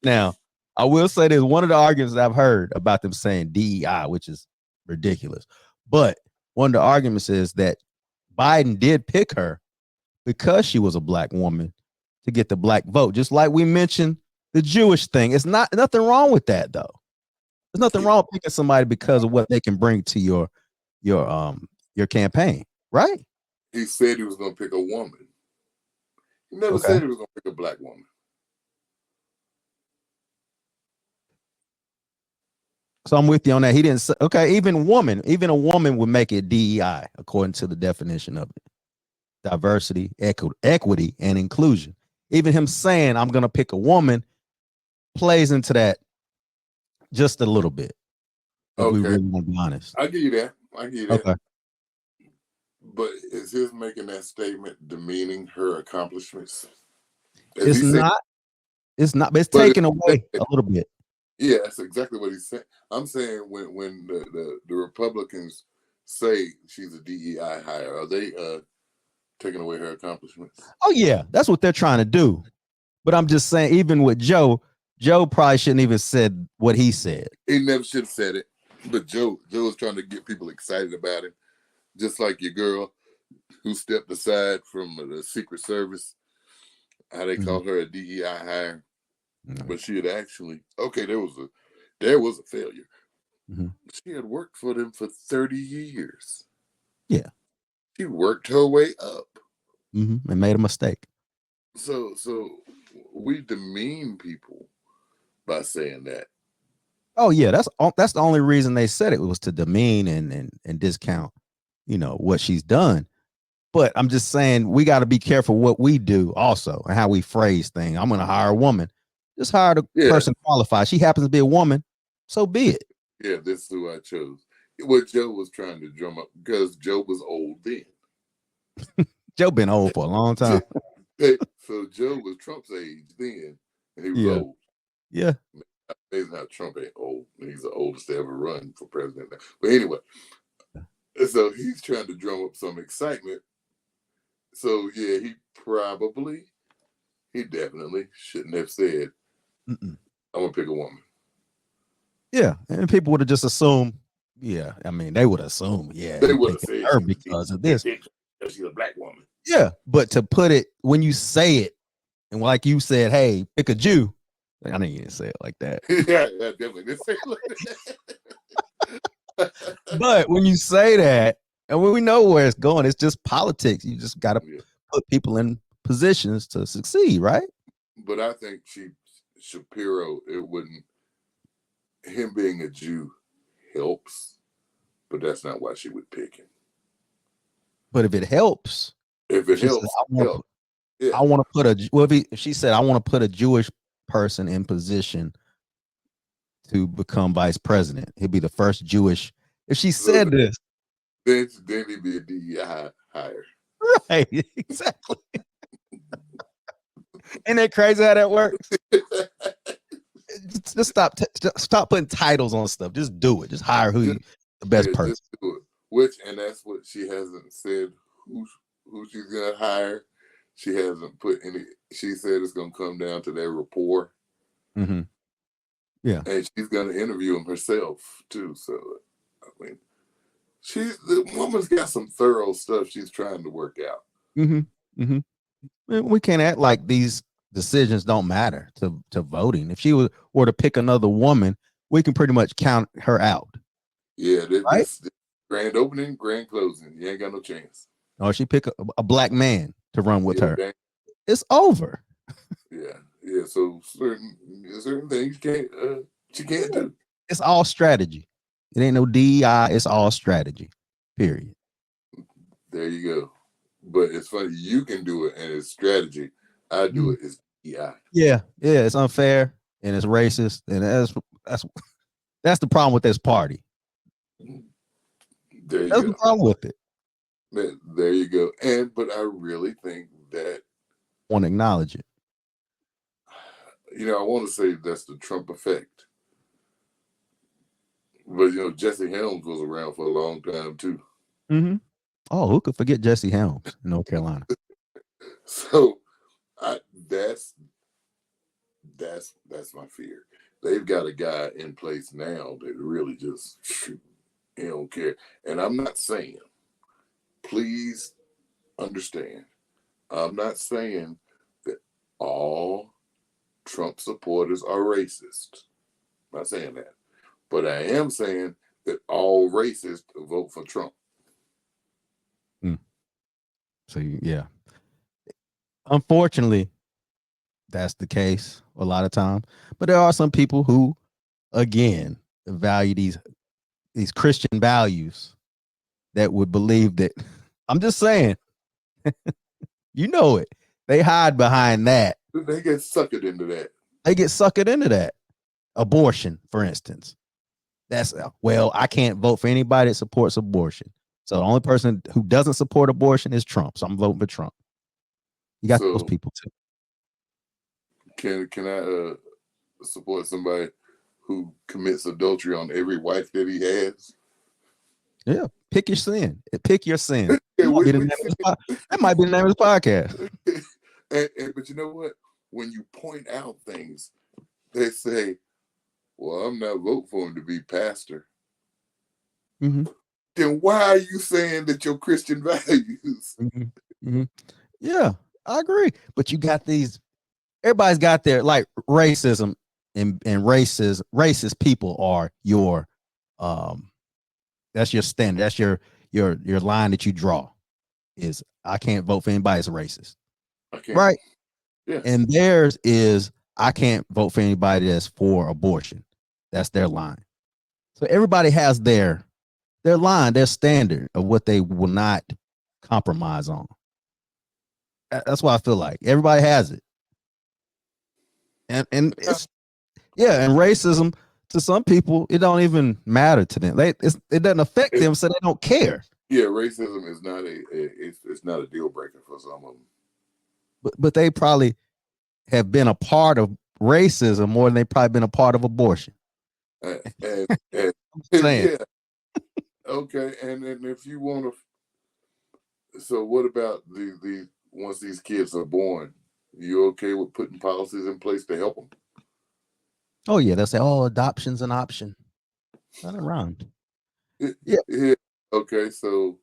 Now, I will say this: one of the arguments that I've heard about them saying DEI, which is ridiculous, but one of the arguments is that Biden did pick her because she was a black woman to get the black vote. Just like we mentioned the Jewish thing. It's nothing wrong with that, though. There's nothing wrong with picking somebody because of what they can bring to your campaign, right? He said he was going to pick a woman. He never said he was going to pick a black woman. So I'm with you on that. He didn't say, even a woman would make it DEI according to the definition of it. Diversity, equity, and inclusion. Even him saying I'm going to pick a woman plays into that just a little bit. If we really want to be honest. I give you that. Okay. But is his making that statement demeaning her accomplishments? It's not, but it's taken away a little bit. Yeah, that's exactly what he's saying. I'm saying when the Republicans say she's a DEI hire, are they taking away her accomplishments? Oh yeah, that's what they're trying to do. But I'm just saying, even with Joe probably shouldn't even said what he said. He never should have said it. But Joe is trying to get people excited about him, just like your girl who stepped aside from the Secret Service. How they call her a DEI hire. But she had actually there was a failure. Mm-hmm. She had worked for them for 30 years. Yeah, she worked her way up and made a mistake. So we demean people by saying that. Oh yeah, that's the only reason they said it was to demean and discount, what she's done. But I'm just saying we got to be careful what we do also and how we phrase things. I'm going to hire a woman. Just hire the person qualified. She happens to be a woman, so be it. Yeah, this is who I chose. What Joe was trying to drum up, because Joe was old then. Joe been old for a long time. So Joe was Trump's age then, and he was old. Yeah. Amazing how Trump ain't old. He's the oldest to ever run for president now. But anyway, so he's trying to drum up some excitement. So yeah, he definitely shouldn't have said, I'm gonna pick a woman. Yeah, and people would have just assumed. Yeah, I mean, they would assume. Yeah, they would have said her because of this. She's a black woman. Yeah, but to put it when you say it, and like you said, hey, pick a Jew. I didn't even say it like that. Yeah, definitely didn't say it like that. But when you say that, and when we know where it's going, it's just politics. You just got to Yeah. put people in positions to succeed, right? But I think Shapiro, it wouldn't, him being a Jew helps, but that's not why she would pick him. But if it helps, If it she said, helps, help. Yeah. I want to put a, well, if she said, I want to put a Jewish person in position to become vice president. He'd be the first Jewish. If she said this, then he'd be a DEI hire. right? Exactly. Ain't that crazy how that works? Just stop putting titles on stuff. Just do it. Just hire the best person. Just do it. And that's what she hasn't said who she's gonna hire. She hasn't put any. She said it's gonna come down to their rapport. Mm-hmm. Yeah, and she's gonna interview him herself too. So, I mean, the woman's got some thorough stuff she's trying to work out. Mm-hmm. Mm-hmm. We can't act like these decisions don't matter to voting. If she were to pick another woman, we can pretty much count her out. Yeah, right? this grand opening, grand closing, you ain't got no chance. Or she pick a black man to run with her. Dang. It's over. Yeah. So certain things she can't do. It's all strategy. It ain't no DEI. It's all strategy. Period. There you go. But it's funny, you can do it, and it's strategy. I do it as DEI. Yeah. It's unfair and it's racist, and that's the problem with this party. There you That's go. the problem with it. There you go. But I really think that I want to acknowledge it. I want to say that's the Trump effect. But Jesse Helms was around for a long time too. Mm-hmm. Oh, who could forget Jesse Helms in North Carolina? So that's my fear. They've got a guy in place now that really just he don't care. And I'm not saying, please understand, I'm not saying that all Trump supporters are racist. I'm not saying that. But I am saying that all racists vote for Trump. So yeah. Unfortunately, that's the case a lot of times. But there are some people who, again, value these Christian values that would believe that. I'm just saying, you know it. They hide behind that. They get suckered into that. Abortion, for instance. I can't vote for anybody that supports abortion. So the only person who doesn't support abortion is Trump. So I'm voting for Trump. You got those people too. Can I support somebody who commits adultery on every wife that he has? Yeah, pick your sin. Pick your sin. That might be the name of this podcast. But you know what? When you point out things, they say, "Well, I'm not voting for him to be pastor." Mm-hmm. Then why are you saying that your Christian values? Mm-hmm. Mm-hmm. Yeah, I agree. But you got these. Everybody's got their like racism and racist people are your that's your standard. That's your line that you draw is I can't vote for anybody that's racist. Right. Yeah. And theirs is I can't vote for anybody that's for abortion. That's their line. So everybody has their line, their standard of what they will not compromise on. That's why I feel like everybody has it. And it's and racism to some people, it don't even matter to them. It doesn't affect them, so they don't care. Yeah, racism is not it's not a deal breaker for some of them. But they probably have been a part of racism more than they probably been a part of abortion. And saying. Yeah. Okay, and if you want to, so what about the once these kids are born? You okay with putting policies in place to help them? Oh yeah, they'll say, "Oh, adoption's an option." Not around. Yeah. Okay, so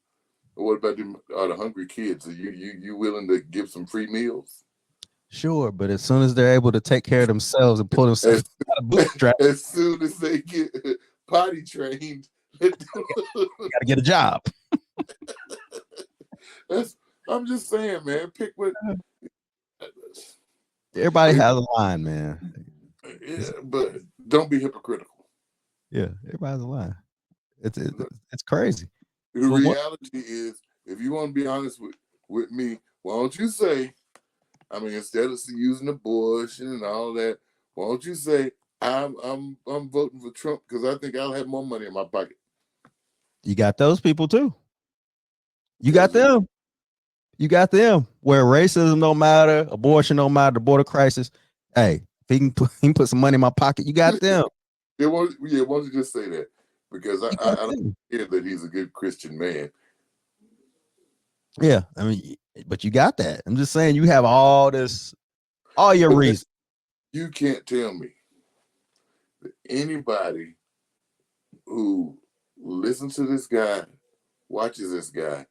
what about them? Are the hungry kids? Are you willing to give some free meals? Sure, but as soon as they're able to take care of themselves and pull themselves As, out of bootstrap, as soon as they get potty trained, gotta get a job. I'm just saying, man. Pick what. Everybody has a line, man. Yeah, but don't be hypocritical. Yeah, everybody has a line. It's crazy. The reality is, if you want to be honest with me, why don't you say, I mean, instead of using abortion and all that, why don't you say I'm voting for Trump because I think I'll have more money in my pocket. You got those people too. You got them. You got them. Where racism don't matter, abortion don't matter, the border crisis. Hey, if he can put some money in my pocket, you got them. Why don't you just say that? Because I don't hear that he's a good Christian man. Yeah, I mean, but you got that. I'm just saying you have all your reasons. You can't tell me that anybody who listens to this guy, watches this guy,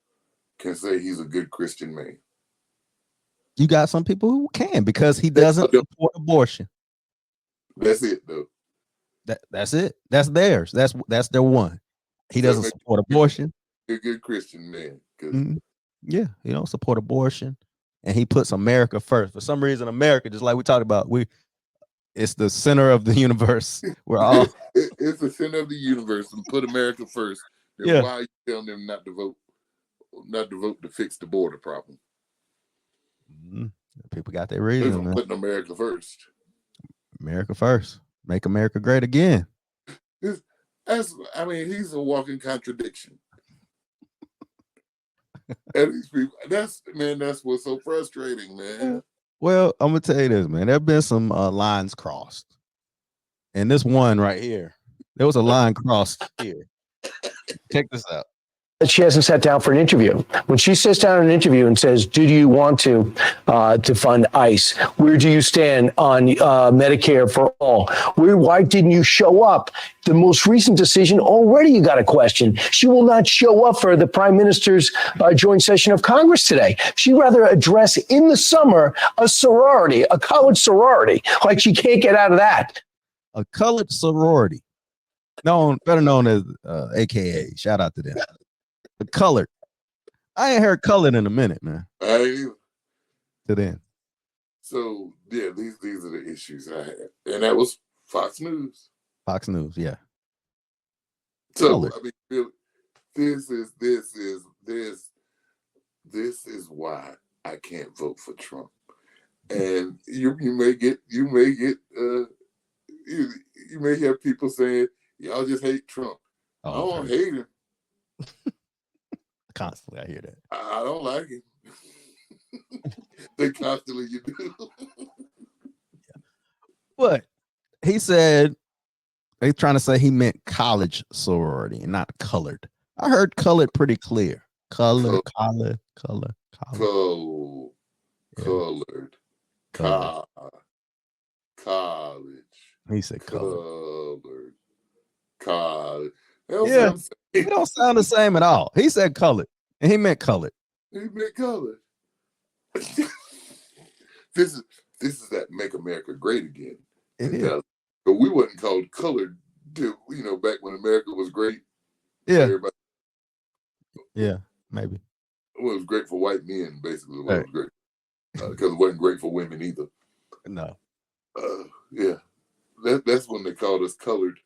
can say he's a good Christian man. You got some people who can because he doesn't support abortion. That's it, though. That's it. That's theirs. That's their one. He doesn't support abortion. A good Christian man. Mm-hmm. Yeah, he don't support abortion, and he puts America first. For some reason, America, just like we talked about, it's the center of the universe. We're all it's the center of the universe, and put America first. Then yeah. Why are you telling them not to vote to fix the border problem? Mm-hmm. People got their reasons, man. Putting America first. America first. Make America great again. He's a walking contradiction. And these people, that's what's so frustrating, man. Well, I'm gonna tell you this, man. There have been some lines crossed, and this one right here, there was a line crossed here. Check this out. She hasn't sat down for an interview. When she sits down in an interview and says, "Do you want to fund ICE? Where do you stand on Medicare for all? Why didn't you show up? The most recent decision, already you got a question. She will not show up for the Prime Minister's joint session of Congress today. She'd rather address in the summer a college sorority, like she can't get out of that. A college sorority, better known as AKA. Shout out to them. The colored. I ain't heard colored in a minute, man. I ain't either. To then. So yeah, these are the issues I had, and that was Fox News. Fox News, yeah. So colored. I mean, this is why I can't vote for Trump. And you may have people saying y'all just hate Trump. I don't hate him. Constantly, I hear that. I don't like him. They constantly you do. But he said they trying to say he meant college sorority and not colored. I heard colored pretty clear. Colored. College. He said colored. College. Yeah, it don't sound the same at all. He said colored, and he meant colored. He meant colored. This is that make America great again. It is. But we wasn't called colored, back when America was great. Yeah. Everybody, yeah, maybe. Well, it was great for white men, basically. It was great. Because it wasn't great for women either. No. Yeah. That's when they called us colored.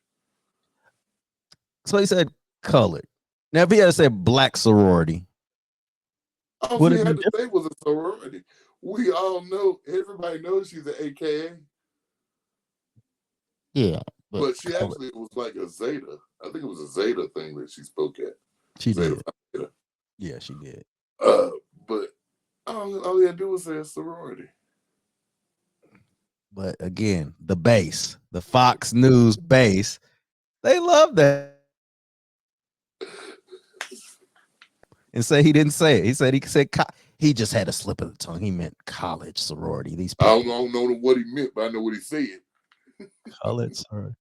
So he said colored. Now, if he had said black sorority, all she had to say was a sorority. We all know, everybody knows she's an AKA. Yeah. But she actually was like a Zeta. I think it was a Zeta thing that she spoke at. She Zeta did. Zeta. Yeah, she did. But all you had to do was say a sorority. But again, the base, the Fox News base, they love that. And say he didn't say it. He said he just had a slip of the tongue. He meant college sorority. These people. I don't know what he meant, but I know what he said. College sorority.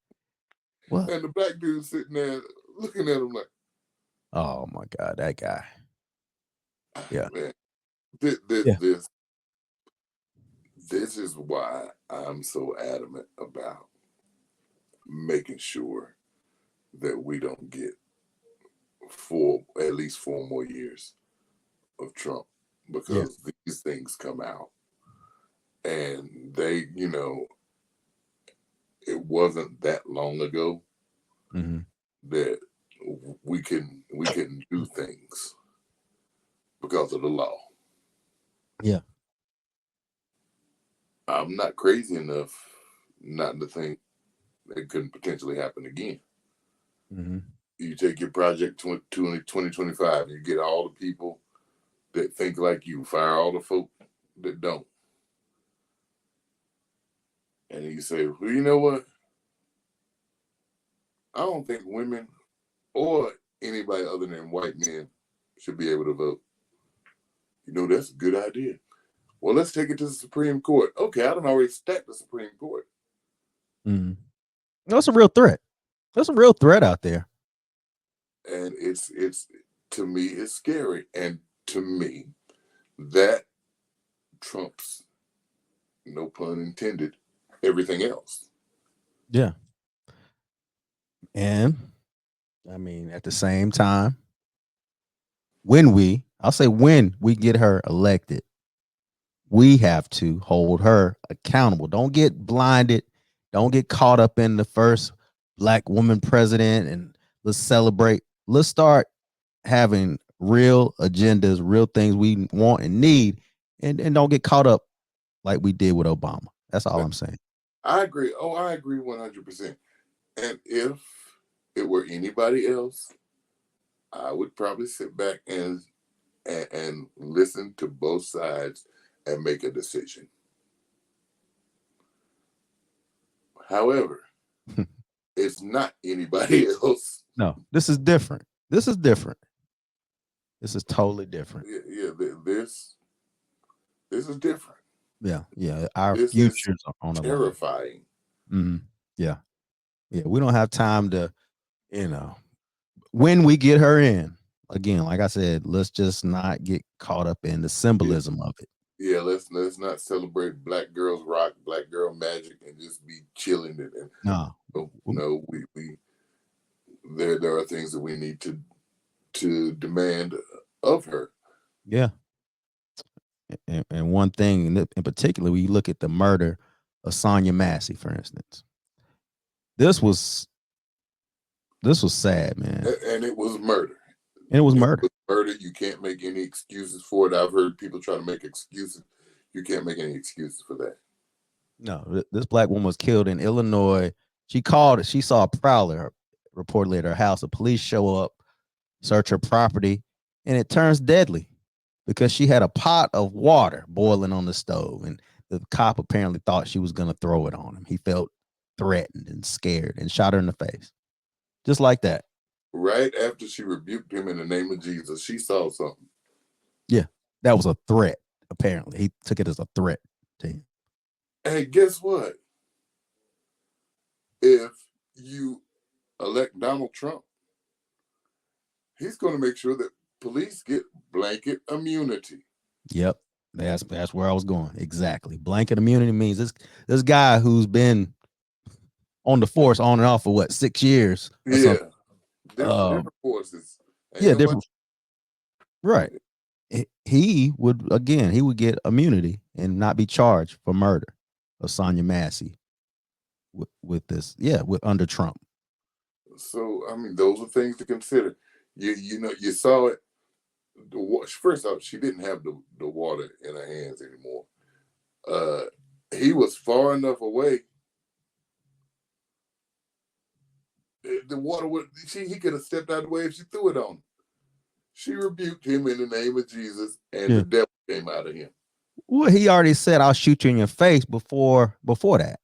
What? And the black dude sitting there looking at him like, oh my God, that guy. Yeah. Man, This is why I'm so adamant about making sure that we don't get at least 4 more years of Trump, because these things come out and they, it wasn't that long ago that we can do things because of the law. Yeah. I'm not crazy enough not to think it couldn't potentially happen again. You take your project 2025, you get all the people that think like you, fire all the folk that don't. And you say, well, you know what? I don't think women or anybody other than white men should be able to vote. That's a good idea. Well, let's take it to the Supreme Court. Okay, I don't already stacked the Supreme Court. That's a real threat. There's a real threat out there. And it's to me, it's scary. And to me, that trumps, no pun intended, everything else. Yeah. And I mean, at the same time, when we get her elected, we have to hold her accountable. Don't get blinded. Don't get caught up in the first black woman president and let's celebrate. Let's start having real agendas, real things we want and need, and don't get caught up like we did with Obama. That's all I'm saying. I agree. Oh, I agree 100%. And if it were anybody else, I would probably sit back and listen to both sides and make a decision. However, it's not anybody else. No, this is different. This is different. This is totally different. Yeah, this is different. Yeah. Our this futures are on the line. Terrifying. Yeah. We don't have time to, when we get her in, again, like I said, let's just not get caught up in the symbolism of it. Yeah, let's not celebrate Black Girls Rock, Black Girl Magic, and just be chilling. No, we there are things that we need to demand of her. Yeah. And one thing in particular, when you look at the murder of Sonya Massey, for instance, this was sad, man. And it was murder. Murder. You can't make any excuses for it. I've heard people try to make excuses. You can't make any excuses for that. No, this black woman was killed in Illinois. She saw a prowler reportedly at her house. The police show up, search her property, and it turns deadly because she had a pot of water boiling on the stove, and the cop apparently thought she was going to throw it on him. He felt threatened and scared and shot her in the face. Just like that. Right after she rebuked him in the name of Jesus, she saw something. Yeah, that was a threat, apparently. He took it as a threat to him. And guess what? If you elect Donald Trump, he's going to make sure that police get blanket immunity. Yep. That's where I was going. Exactly. Blanket immunity means this guy who's been on the force on and off for 6 years? Yeah. Different forces. Different. Right. He would get immunity and not be charged for murder of Sonya Massey with under Trump. So, I mean, those are things to consider. You saw it. First off, she didn't have the water in her hands anymore. He was far enough away. The water he could have stepped out of the way if she threw it on him. She rebuked him in the name of Jesus, and the devil came out of him. Well, he already said, "I'll shoot you in your face." Before that,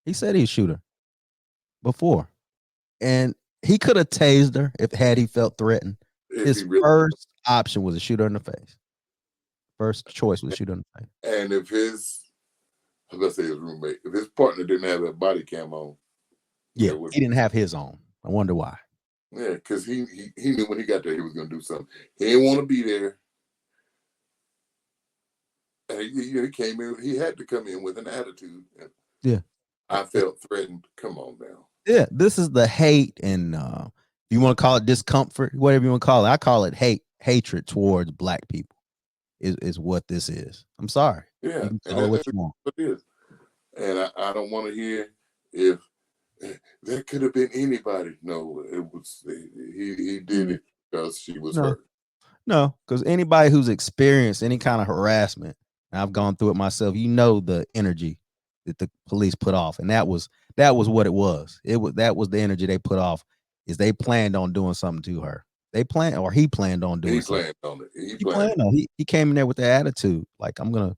he said he'd shoot her before, and he could have tased her had he felt threatened. His first option was to shoot her in the face. First choice was to shoot her in the face. And if his roommate, if his partner didn't have that body cam on, he didn't have his on. I wonder why. Yeah, because he knew when he got there he was going to do something. He didn't want to be there. And he came in. He had to come in with an attitude. And Yeah. I felt threatened. Come on now. Yeah, this is the hate and you want to call it discomfort, whatever you want to call it. I call it hatred towards black people is what this is. I'm sorry. Yeah, You can and call it what that's you want. what it is. And I don't want to hear if that could have been anybody. No, it was he did it because she was No, hurt. no, because anybody who's experienced any kind of harassment, and I've gone through it myself, you know the energy that the police put off. And that was what it was. That was the energy they put off, is they planned on doing something to her. He planned on doing He something. planned on it. He He planned. planned on he came in there with the attitude, like I'm gonna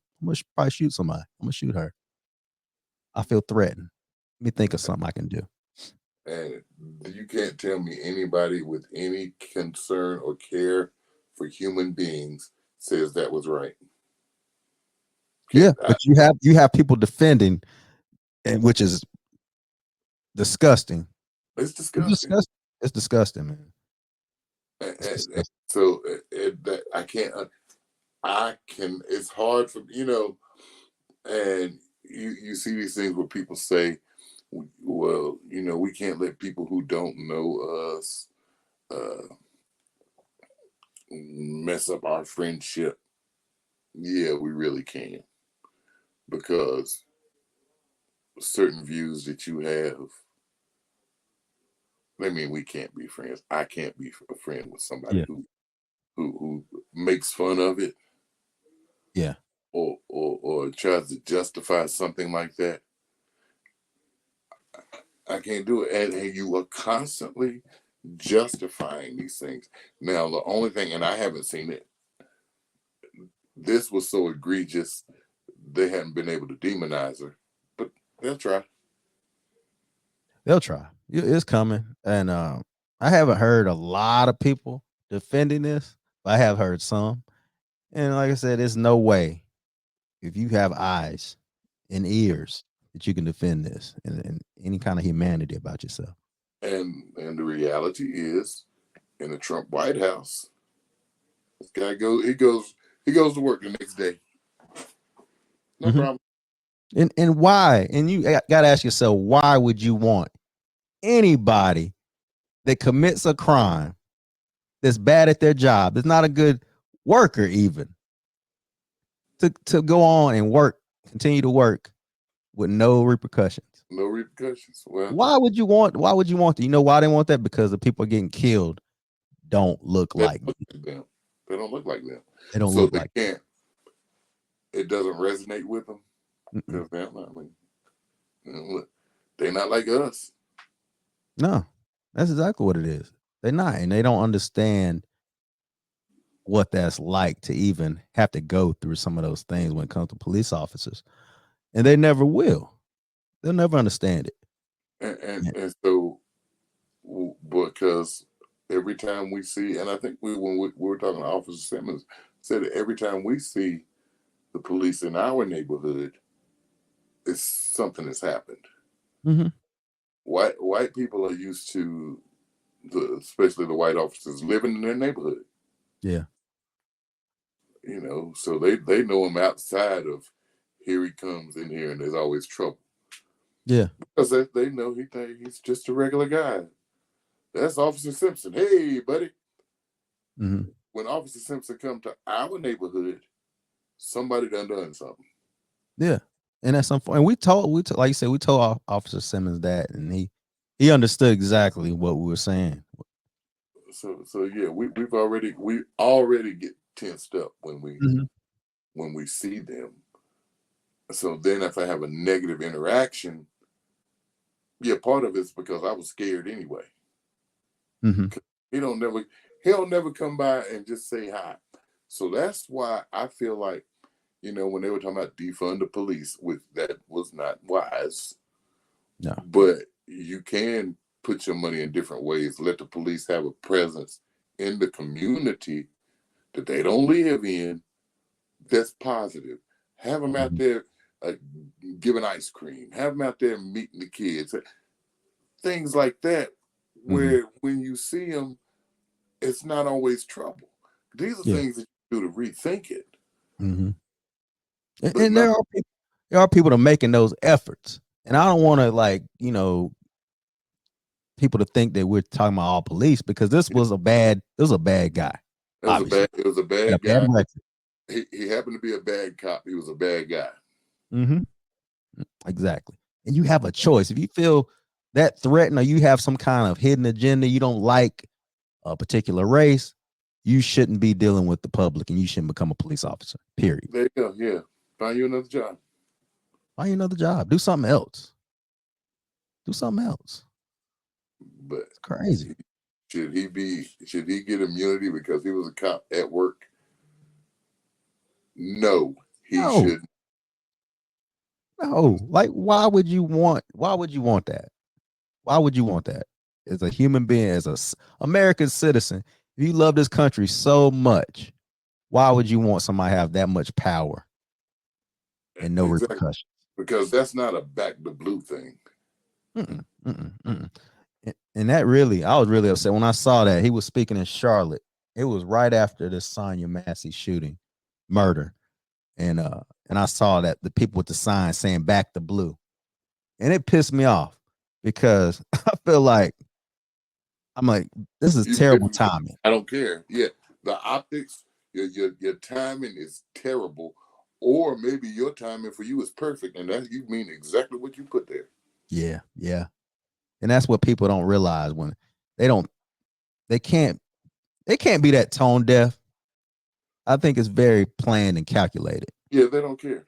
probably shoot somebody. I'm gonna shoot her. I feel threatened. Let me think of something I can do. And you can't tell me anybody with any concern or care for human beings says that was right. Yeah, but you have people defending, and which is disgusting. It's It's disgusting. disgusting. It's disgusting, man. It's And disgusting. so I can't. I can. It's hard for and you see these things where people say, well, we can't let people who don't know us mess up our friendship. Yeah, we really can, because certain views that you have, I mean, we can't be friends. I can't be a friend with somebody Yeah, who makes fun of it, yeah, or tries to justify something like that. I can't do it. And you are constantly justifying these things. Now, the only thing, and I haven't seen it, this was so egregious, they hadn't been able to demonize her, but they'll try. they'll try. It's coming, and I haven't heard a lot of people defending this, but I have heard some. And like I said, there's no way, if you have eyes and ears, that you can defend this and any kind of humanity about yourself. And the reality is, in the Trump White House, this guy he goes to work the next day. No Mhm. problem. And why? And you got to ask yourself, why would you want anybody that commits a crime, that's bad at their job, that's not a good worker, even to go on and continue to work with no repercussions? No repercussions. Well, Why would you want that? You know why they want that? Because the people getting killed don't look they like don't look like them. They don't look like them. they don't So look they like can't. It doesn't resonate with them mm-mm. because look, they're not like us. No, that's exactly what it is. They're not, and they don't understand what that's like to even have to go through some of those things when it comes to police officers, and they never will. They'll never understand it. And so, because every time we see, and I think when we were talking to Officer Simmons, said that every time we see the police in our neighborhood, it's something has happened. Mm-hmm. White people are used to especially the white officers living in their neighborhood. Yeah. So they know him outside of, here he comes in here and there's always trouble, Yeah. because they know he's just a regular guy. That's Officer Simpson. Hey, buddy. Mm-hmm. When Officer Simpson come to our neighborhood, somebody done something. Yeah. And that's unfortunate. And we told, like you said, we told Officer Simmons that, and he understood exactly what we were saying. So yeah, we already get tensed up Mm-hmm. when we see them. So then if I have a negative interaction, yeah, part of it's because I was scared anyway. Mm-hmm. He don't never he'll never come by and just say hi. So that's why I feel like, when they were talking about defund the police, that was not wise. No. But you can put your money in different ways. Let the police have a presence in the community that they don't live in, that's positive. Have them out Mm-hmm. there giving ice cream. Have them out there meeting the kids. Things like that, Mm-hmm. where when you see them, it's not always trouble. These are Yeah. things that you do to rethink it. Mm-hmm. But And there are people that are making those efforts, and I don't want to, like, people to think that we're talking about all police, because this was a bad guy, obviously. it was a Had a bad bad guy. record. He happened to be a bad cop. He was a bad guy. Mm-hmm. Exactly. And you have a choice. If you feel that threatened, or you have some kind of hidden agenda, you don't like a particular race, you shouldn't be dealing with the public, and you shouldn't become a police officer. Period. There you go. Yeah, find you another job. Find you another job. Do something else. Do something else. But It's crazy. should he get immunity because he was a cop at work? No, he No, shouldn't. no. Like, why would you want that? Why would you want that? As a human being, as a American citizen, if you love this country so much, why would you want somebody to have that much power and no Exactly. repercussions? Because that's not a back the blue thing. Mm-mm, mm-mm, mm-mm. And that really, I was really upset when I saw that he was speaking in Charlotte. It was right after the Sonya Massey shooting, murder, and I saw that the people with the sign saying "Back the Blue," and it pissed me off because I feel like this is terrible timing. I don't care. Yeah, the optics, your timing is terrible, or maybe your timing for you is perfect, and that you mean exactly what you put there. Yeah, yeah, and that's what people don't realize when they don't, they can't be that tone deaf. I think it's very planned and calculated. Yeah, they don't care.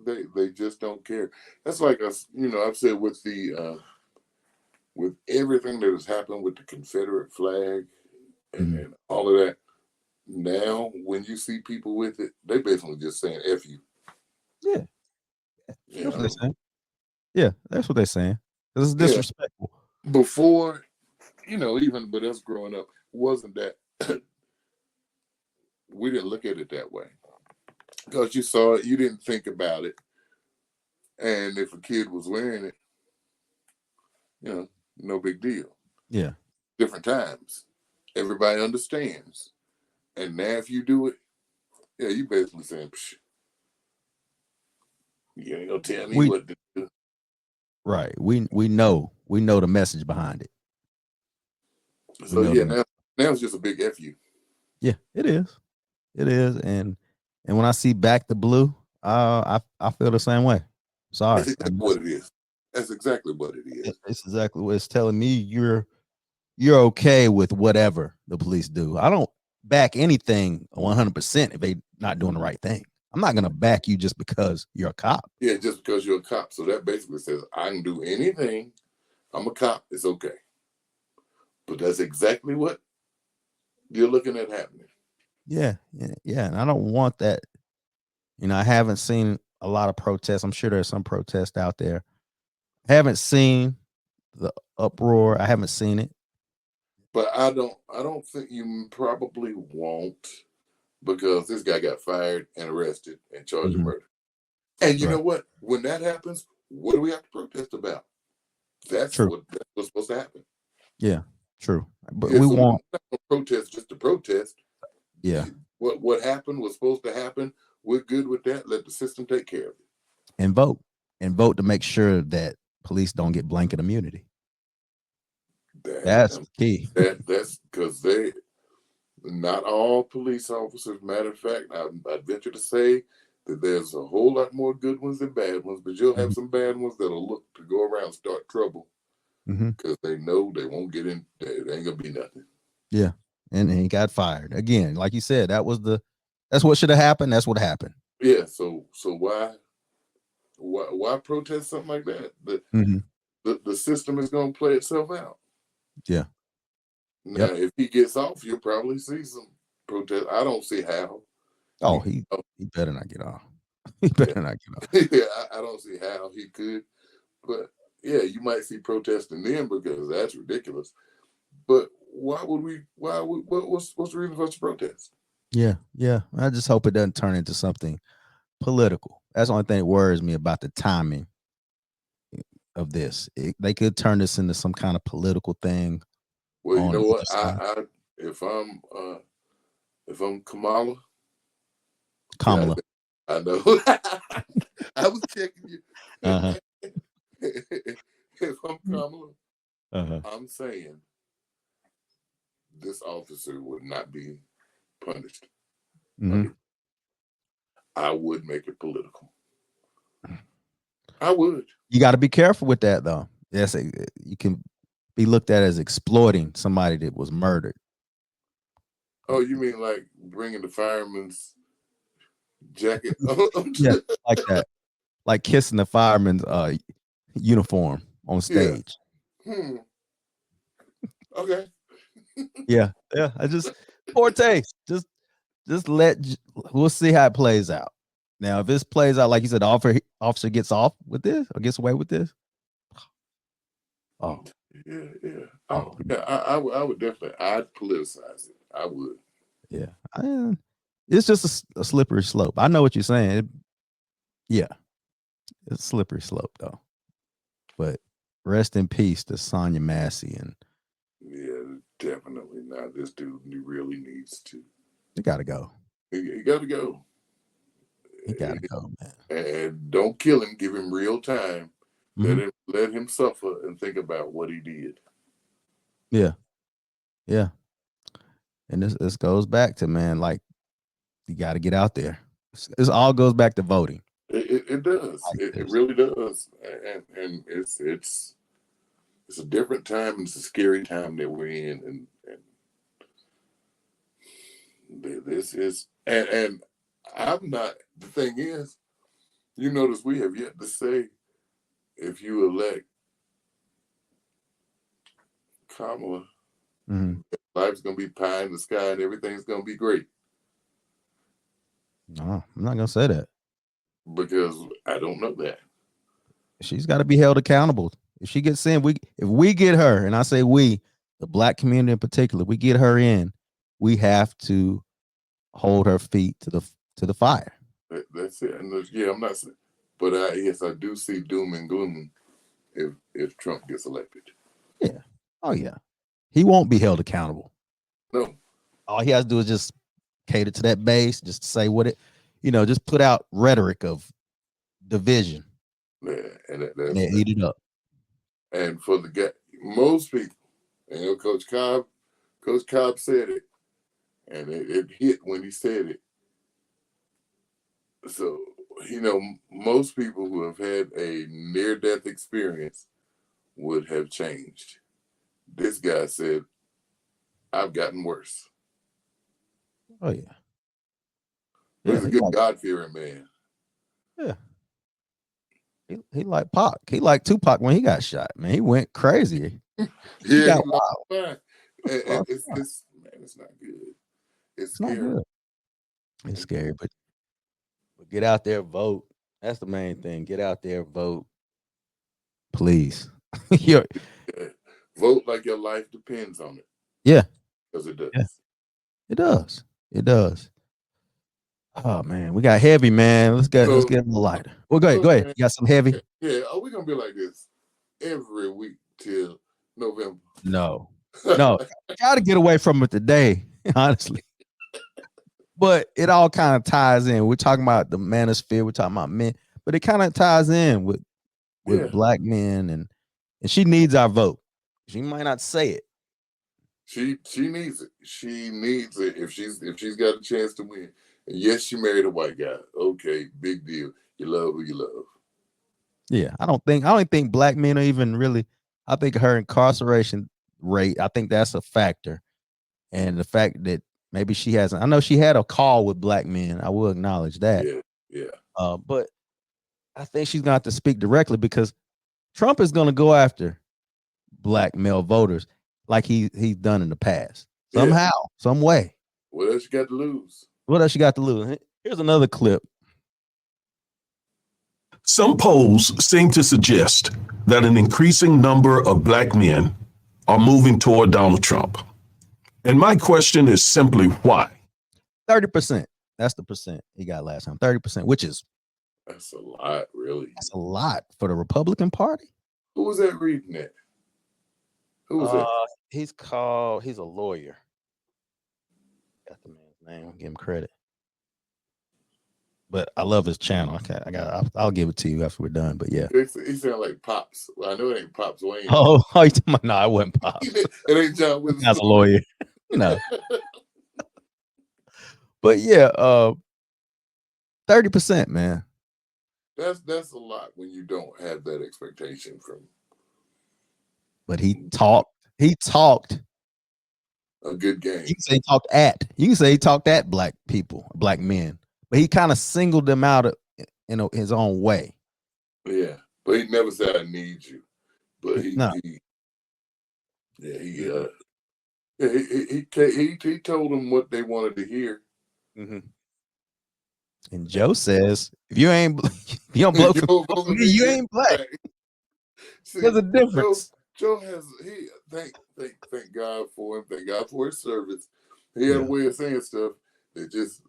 They just don't care. That's like us. I've said with with everything that has happened with the Confederate flag and all of that. Now, when you see people with it, they basically just saying "f you." Yeah, You that's what they're know. saying. Yeah, that's what they're saying. This is Yeah. disrespectful. Before, even but us growing up, wasn't that we didn't look at it that way because you saw it, you didn't think about it, and if a kid was wearing it, no big deal. Yeah. Different times, everybody understands, and now if you do it, yeah, you basically saying, Psh, you ain't gonna tell me We what to do. right. We know the message behind it. We So know yeah, the now it's just a big f you. Yeah, it is. It is. And when I see Back the Blue, I feel the same way. Sorry. That's exactly what it is. That's exactly what it is. It's exactly what it's telling me. You're okay with whatever the police do. I don't back anything 100% if they not doing the right thing. I'm not gonna back you just because you're a cop. Yeah, just because you're a cop. So that basically says I can do anything. I'm a cop. It's okay. But that's exactly what you're looking at happening. Yeah, yeah, yeah. And I don't want that. I haven't seen a lot of protests. I'm sure there's some protests out there. I haven't seen the uproar. I haven't seen it. But I don't think you probably won't because this guy got fired and arrested and charged of murder. And you Right. know what? When that happens, what do we have to protest about? That's True. what's supposed to happen. Yeah. True. But Yeah, we so we're want. not gonna protest just to protest. Yeah. What happened was supposed to happen. We're good with that. Let the system take care of it. And vote to make sure that police don't get blanket immunity. That's key. That's because not all police officers. Matter of fact, I'd venture to say that there's a whole lot more good ones than bad ones, but you'll have some bad ones that'll look to go around start trouble because they know they won't get in. There ain't gonna be nothing. Yeah, and he got fired again. Like you said, that's what should have happened. That's what happened. Yeah. So why protest something like that? The system is gonna play itself out. Yeah. Now, Yep. if he gets off, you'll probably see some protest. I don't see how. Oh, he better not get off. He better not get off. Yeah, I don't see how he could. But yeah, you might see protesting then because that's ridiculous. But why would we? What's the reason for us to protest? Yeah, yeah. I just hope it doesn't turn into something political. That's the only thing that worries me about the timing of this. They could turn this into some kind of political thing. Well, you know what? Side. If I'm Kamala, Kamala. I know. I was checking you. Uh-huh. If I'm Kamala, Uh-huh. I'm saying this officer would not be punished. Mhm. I would make it political. I would. You got to be careful with that, though. Yes, you can be looked at as exploiting somebody that was murdered. Oh, you mean like bringing the fireman's jacket? Yeah, like that, like kissing the fireman's uniform on Yeah. stage. Okay. Yeah, yeah. I just poor taste. Just we'll see how it plays out. Now, if this plays out like you said, the officer gets off with this or gets away with this. Oh, Yeah. oh, I would definitely. I'd politicize it. I would. yeah. It's just a slippery slope. I know what you're saying. Yeah, it's a slippery slope though. But rest in peace to Sonya Massey, and Yeah, definitely not. This dude really needs to. he got to go. He got to go. He got to go, man. And don't kill him. Give him real time. Mhm. Let him suffer and think about what he did. Yeah, yeah. And this goes back to, man, like, you got to get out there. This all goes back to voting. It does. Like It this. really does. And it's a different time. And it's a scary time that we're in. And this is and I'm not. The thing is, you notice we have yet to say if you elect Kamala, Mhm. life's gonna be pie in the sky and everything's gonna be great. No, I'm not gonna say that. Because I don't know that. She's got to be held accountable. If she gets in, if we get her, and I say we, the black community in particular, we get her in, we have to hold her feet to the fire. That's it. And yeah, I'm not saying, but yes, I do see doom and gloom if Trump gets elected. Yeah. Oh yeah. He won't be held accountable. No. All he has to do is just cater to that base, just say what it, just put out rhetoric of division. Yeah, and And they eat it up. And for the guy, most people, and Coach Cobb said it, and it hit when he said it. So, most people who have had a near-death experience would have changed. This guy said, I've gotten worse. Oh yeah. But he's a good God-fearing man. Yeah. He like Pac. He like Tupac when he got shot. Man, he went crazy. He got wild. And it's not good. It's not scary. good. It's scary, but get out there, vote. That's the main thing. Get out there, vote. Please. Vote like your life depends on it. Yeah. Because it does. Yeah. It does. It does. Oh man, we got heavy, man. Let's get a little lighter. Well, go ahead. Man, you got some heavy? Yeah. Are we gonna be like this every week till November? No. Got to get away from it today, honestly. But it all kind of ties in. We're talking about the manosphere. We're talking about men, but it kind of ties in with black men, and she needs our vote. She might not say it. She needs it. She needs it if she's got a chance to win. And yes, she married a white guy. Okay, big deal. You love who you love. Yeah, I don't think black men are even really. I think her incarceration rate, I think that's a factor, and the fact that maybe she hasn't. I know she had a call with black men. I will acknowledge that. Yeah. But I think she's gonna have to speak directly because Trump is gonna go after black male voters like he's done in the past. Somehow, some way. What else you got to lose? What else you got to lose? Here's another clip. Some polls seem to suggest that an increasing number of black men are moving toward Donald Trump. And my question is simply why? 30%. That's the percent he got last time. 30%, which is that's a lot, really. That's a lot for the Republican Party. Who was that reading that? Who was that? He's a lawyer. Got the man's name. I'll give him credit. but I love his channel. I'll give it to you after we're done. But yeah. He sound like Pops. Well, I know it ain't Pops Wayne. Oh, you talking about, no, I wasn't Pops. It ain't John That's Witherspoon. a lawyer. No. But yeah, 30%, man. That's a lot when you don't have that expectation from. But he talked A good game. You can say he talked at black people, black men, but he kind of singled them out in his own way. Yeah, but he never said I need you. But he told them what they wanted to hear. Mm-hmm. And Joe says, if you don't blow for me, you ain't black. See, there's a difference. Joe has thank God for him. Thank God for his service. He had a way of saying stuff that just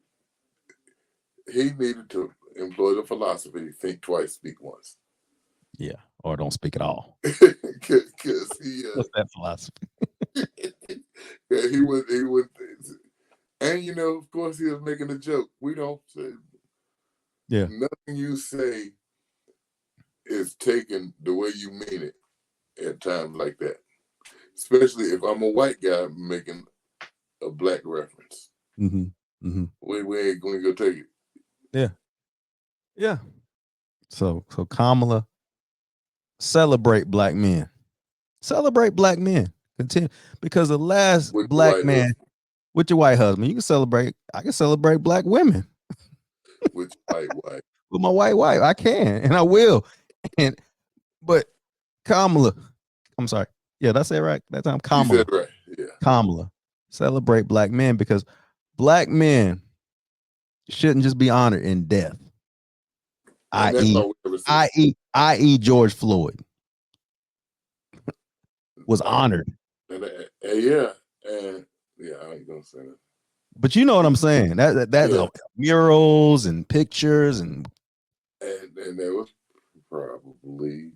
he needed to employ the philosophy: think twice, speak once. Yeah, or don't speak at all. Because he what's that philosophy? he would, and of course, he was making a joke. We don't say, nothing you say is taken the way you mean it at times like that. Especially if I'm a white guy making a black reference. Mm-hmm. Mm-hmm. We ain't going to go take it. Yeah. Yeah. So Kamala, celebrate black men. Celebrate black men. Continue, because the last black man with your white husband, you can celebrate. I can celebrate black women. With your white wife. With my white wife. I can and I will. But Kamala, I'm sorry. Yeah, that's it right. That time Kamala. You said right. Yeah. Kamala, celebrate black men, because black shouldn't just be honored in death. I.e. George Floyd was honored. And I ain't gonna say that. But you know what I'm saying? That's murals and pictures and there was probably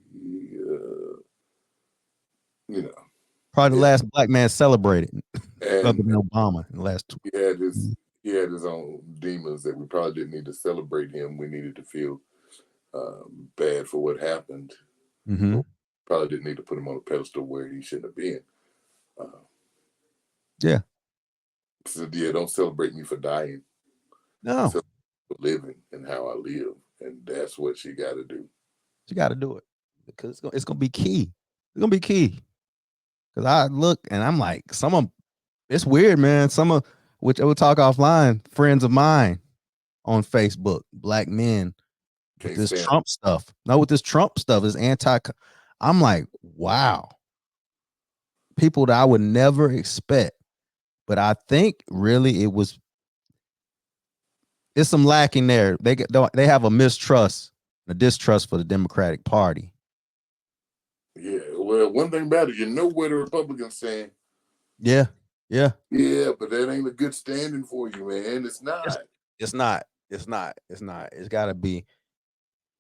probably the last black man celebrated other and than Obama in the last two. He had his own demons that we probably didn't need to celebrate him. We needed to feel bad for what happened. Mm-hmm. Probably didn't need to put him on a pedestal where he shouldn't have been. Yeah. So don't celebrate me for dying. No. For living and how I live. And that's what she got to do. She got to do it because it's gonna be key. It's gonna be key. Because I look and I'm like, it's weird, man. Which I will talk offline, friends of mine on Facebook, black men with this Trump stuff. No, with this Trump stuff is I'm like, wow. People that I would never expect. But I think really it's some lacking there. They have a distrust for the Democratic Party. Yeah, well, one thing about it, where the Republicans saying, yeah, but that ain't a good standing for you, man. It's not. It's not. It's got to be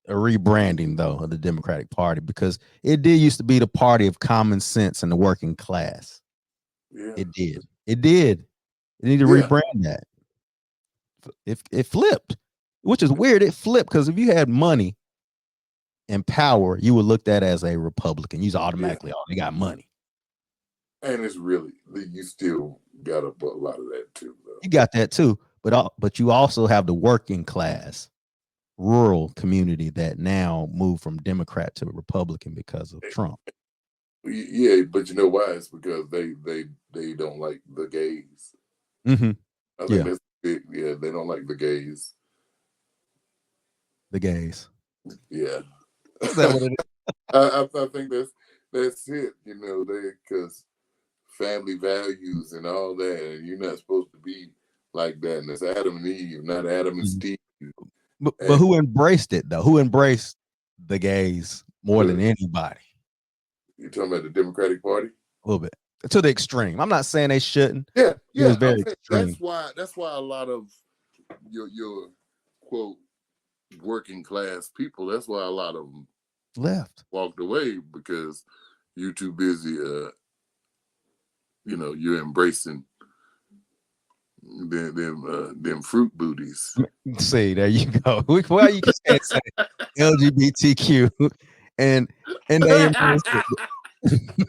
a rebranding though of the Democratic Party, because it did used to be the party of common sense and the working class. Yeah, it did. They need to rebrand that. If it flipped, which is weird, it flipped because if you had money and power, you were looked at as a Republican. You automatically, they got money. And it's really, you still got a lot of that too, though. You got that too, but you also have the working class, rural community that now moved from Democrat to Republican because of Trump. Yeah, but you know why? It's because they don't like the gays. Mm-hmm. I think that's big. Yeah, they don't like the gays. The gays. Yeah. Is that what it is? I think that's it. Because family values and all that, and you're not supposed to be like that. And it's Adam and Eve, not Adam and Steve. But who embraced it though? Who embraced the gays more than anybody? You're talking about the Democratic Party? A little bit. To the extreme. I'm not saying they shouldn't. Yeah. It was very extreme. That's why a lot of your quote working class people, that's why a lot of them left, walked away, because you're too busy you're embracing them fruit booties. See, there you go. Well, you can say LGBTQ, and they embrace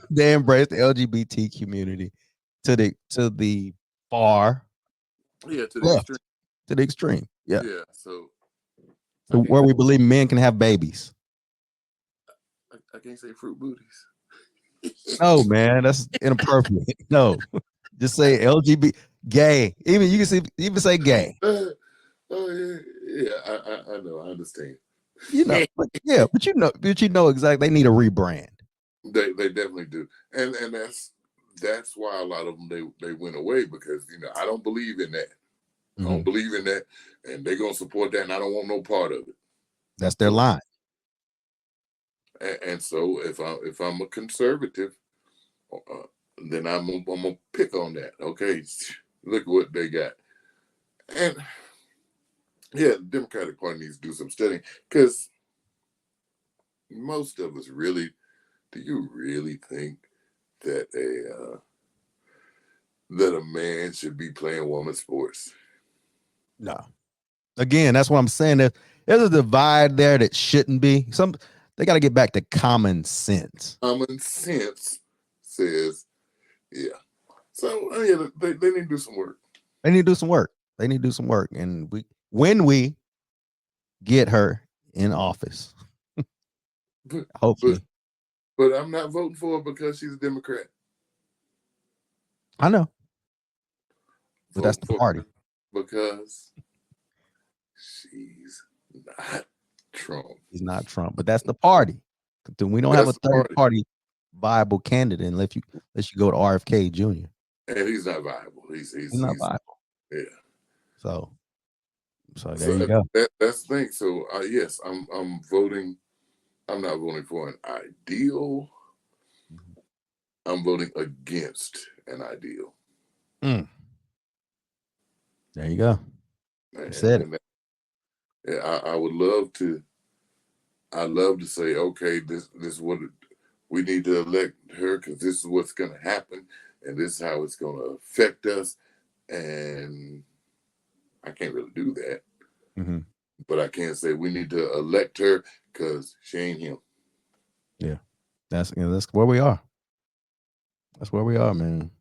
they embrace the LGBT community to the far Yeah, to the left, extreme. to the extreme. Yeah, Yeah, so to where we believe men can have babies. I can't say fruit booties. No, man, that's inappropriate. No, just say LGBT, gay. Even you can say say gay. Oh yeah, I know, I understand. You know, but you know exactly. They need a rebrand. They definitely do, and that's why a lot of them they went away, because I don't believe in that. I don't believe in that, and they're gonna support that, and I don't want no part of it. That's their line. And so if I'm a conservative, then I'm gonna pick on that. Okay, look at what they got, and yeah, the Democratic Party needs to do some studying, because most of us really, do you really think that a man should be playing women's sports? No. Again, that's what I'm saying. There's a divide there that shouldn't be. They got to get back to common sense. Common sense says, yeah. So yeah, they need to do some work. They need to do some work. They need to do some work. And when we get her in office, hopefully. But I'm not voting for her because she's a Democrat. I know. But that's the party. Because she's not Trump. He's not Trump, but that's the party. We don't have a third party viable candidate unless you go to RFK Jr. And he's not viable. He's not viable. Yeah. So there you go. That's the thing. So yes, I'm voting. I'm not voting for an ideal. I'm voting against an ideal. There you go. You said it. Yeah, I would love to. I'd love to say, okay, this is what we need to elect her, because this is what's going to happen, and this is how it's going to affect us. And I can't really do that. But I can say we need to elect her because she ain't him. Yeah, that's where we are. That's where we are, man.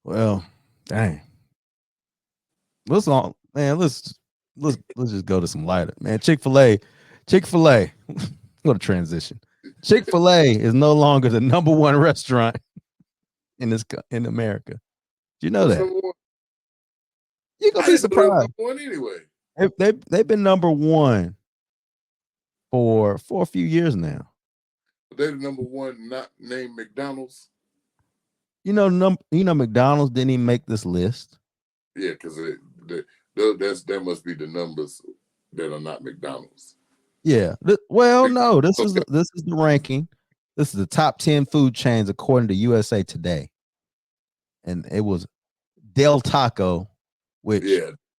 Well, dang. Let's just go to some lighter, man. Chick-fil-A. What a transition. Chick-fil-A is no longer the #1 restaurant in America. Do you know that? You're gonna be surprised. #1 anyway. They've been #1 for a few years now. They're the #1 not named McDonald's. McDonald's didn't even make this list. Yeah, because that must be the numbers that are not McDonald's. Yeah. Well, no, this is the ranking. This is the top 10 food chains according to USA Today. And it was Del Taco, which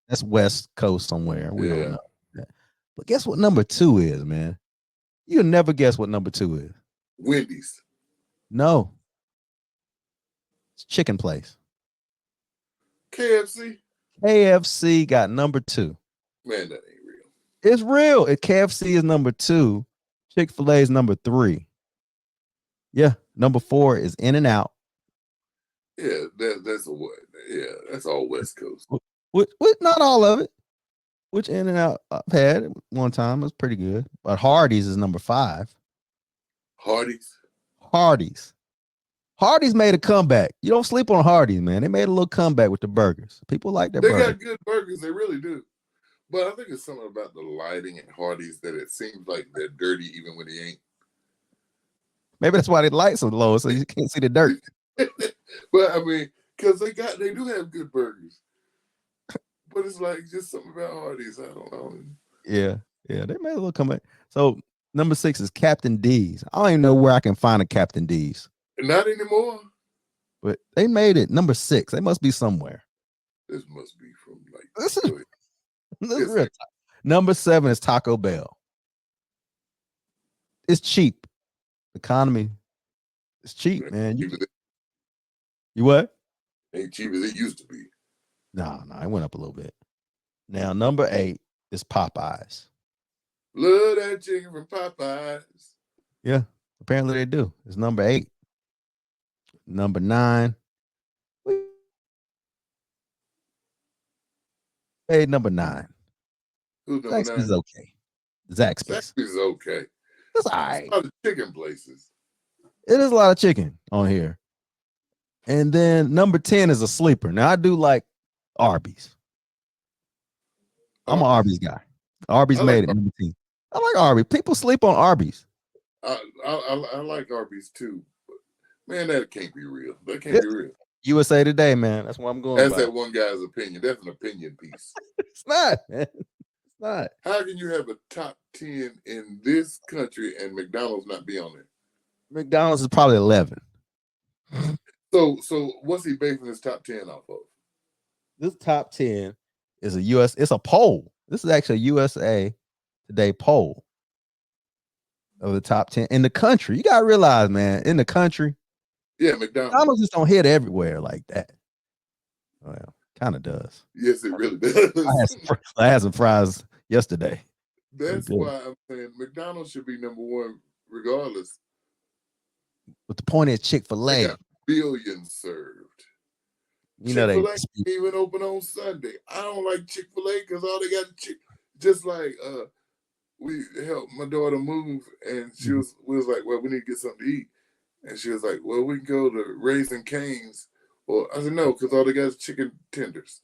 that's West Coast somewhere. We don't know that. But guess what #2 is, man? You'll never guess what #2 is. Wendy's. No. It's chicken place. KFC. KFC got #2. Man, that ain't real. It's real. KFC is #2. Chick-fil-A is #3. Yeah, #4 is In-N-Out. Yeah, that's what. Yeah, that's all West Coast. With not all of it. Which In-N-Out I've had one time. It was pretty good. But Hardee's is #5. Hardee's made a comeback. You don't sleep on Hardee's, man. They made a little comeback with the burgers. People like their burgers. They got good burgers. They really do. But I think it's something about the lighting at Hardee's that it seems like they're dirty even when they ain't. Maybe that's why the lights are low, so you can't see the dirt. But I mean, because they do have good burgers. But it's like just something about Hardee's. I don't know. Yeah, they made a little comeback. So #6 is Captain D's. I don't even know where I can find a Captain D's. Not anymore. But they made it #6. They must be somewhere. This must be from like. This is real. #7 is Taco Bell. It's cheap. Economy. It's cheap, man. You what? Ain't cheap as it used to be. No, it went up a little bit. Now, number 8 is Popeyes. Love that chicken from Popeyes. Yeah, apparently they do. It's number 8. Number 9. Hey, number 9. Who's number 9? Zaxby's okay. Zaxby's. Zaxby's okay. That's all There's right. a lot of chicken places. It is a lot of chicken on here. And then number 10 is a sleeper. Now, I do like Arby's. I'm an Arby's guy. Arby's made it number 10. I like Arby's. People sleep on Arby's. I like Arby's too. But man, that can't be real. That can't be real. USA Today, man. That's what I'm going That's by. that one guy's opinion. That's an opinion piece. It's not, man. It's not. How can you have a top 10 in this country and McDonald's not be on there? McDonald's is probably 11. So what's he basing his top 10 off of? This top 10 is it's a poll. This is actually a USA Today poll of the top 10 in the country. You gotta realize, man, in the country, yeah, McDonald's just don't hit everywhere like that. Well, kind of does. Yes, it really does. I had some fries yesterday. That's why I'm saying McDonald's should be number 1 regardless. But the point is Chick-fil-A. Billions served. You know, Chick-fil-A ain't even open on Sunday. I don't like Chick-fil-A because all they got just like we helped my daughter move, and we was like, well, we need to get something to eat. And she was like, well, we can go to Raising Cane's. Well, I said, no, because all they got is chicken tenders.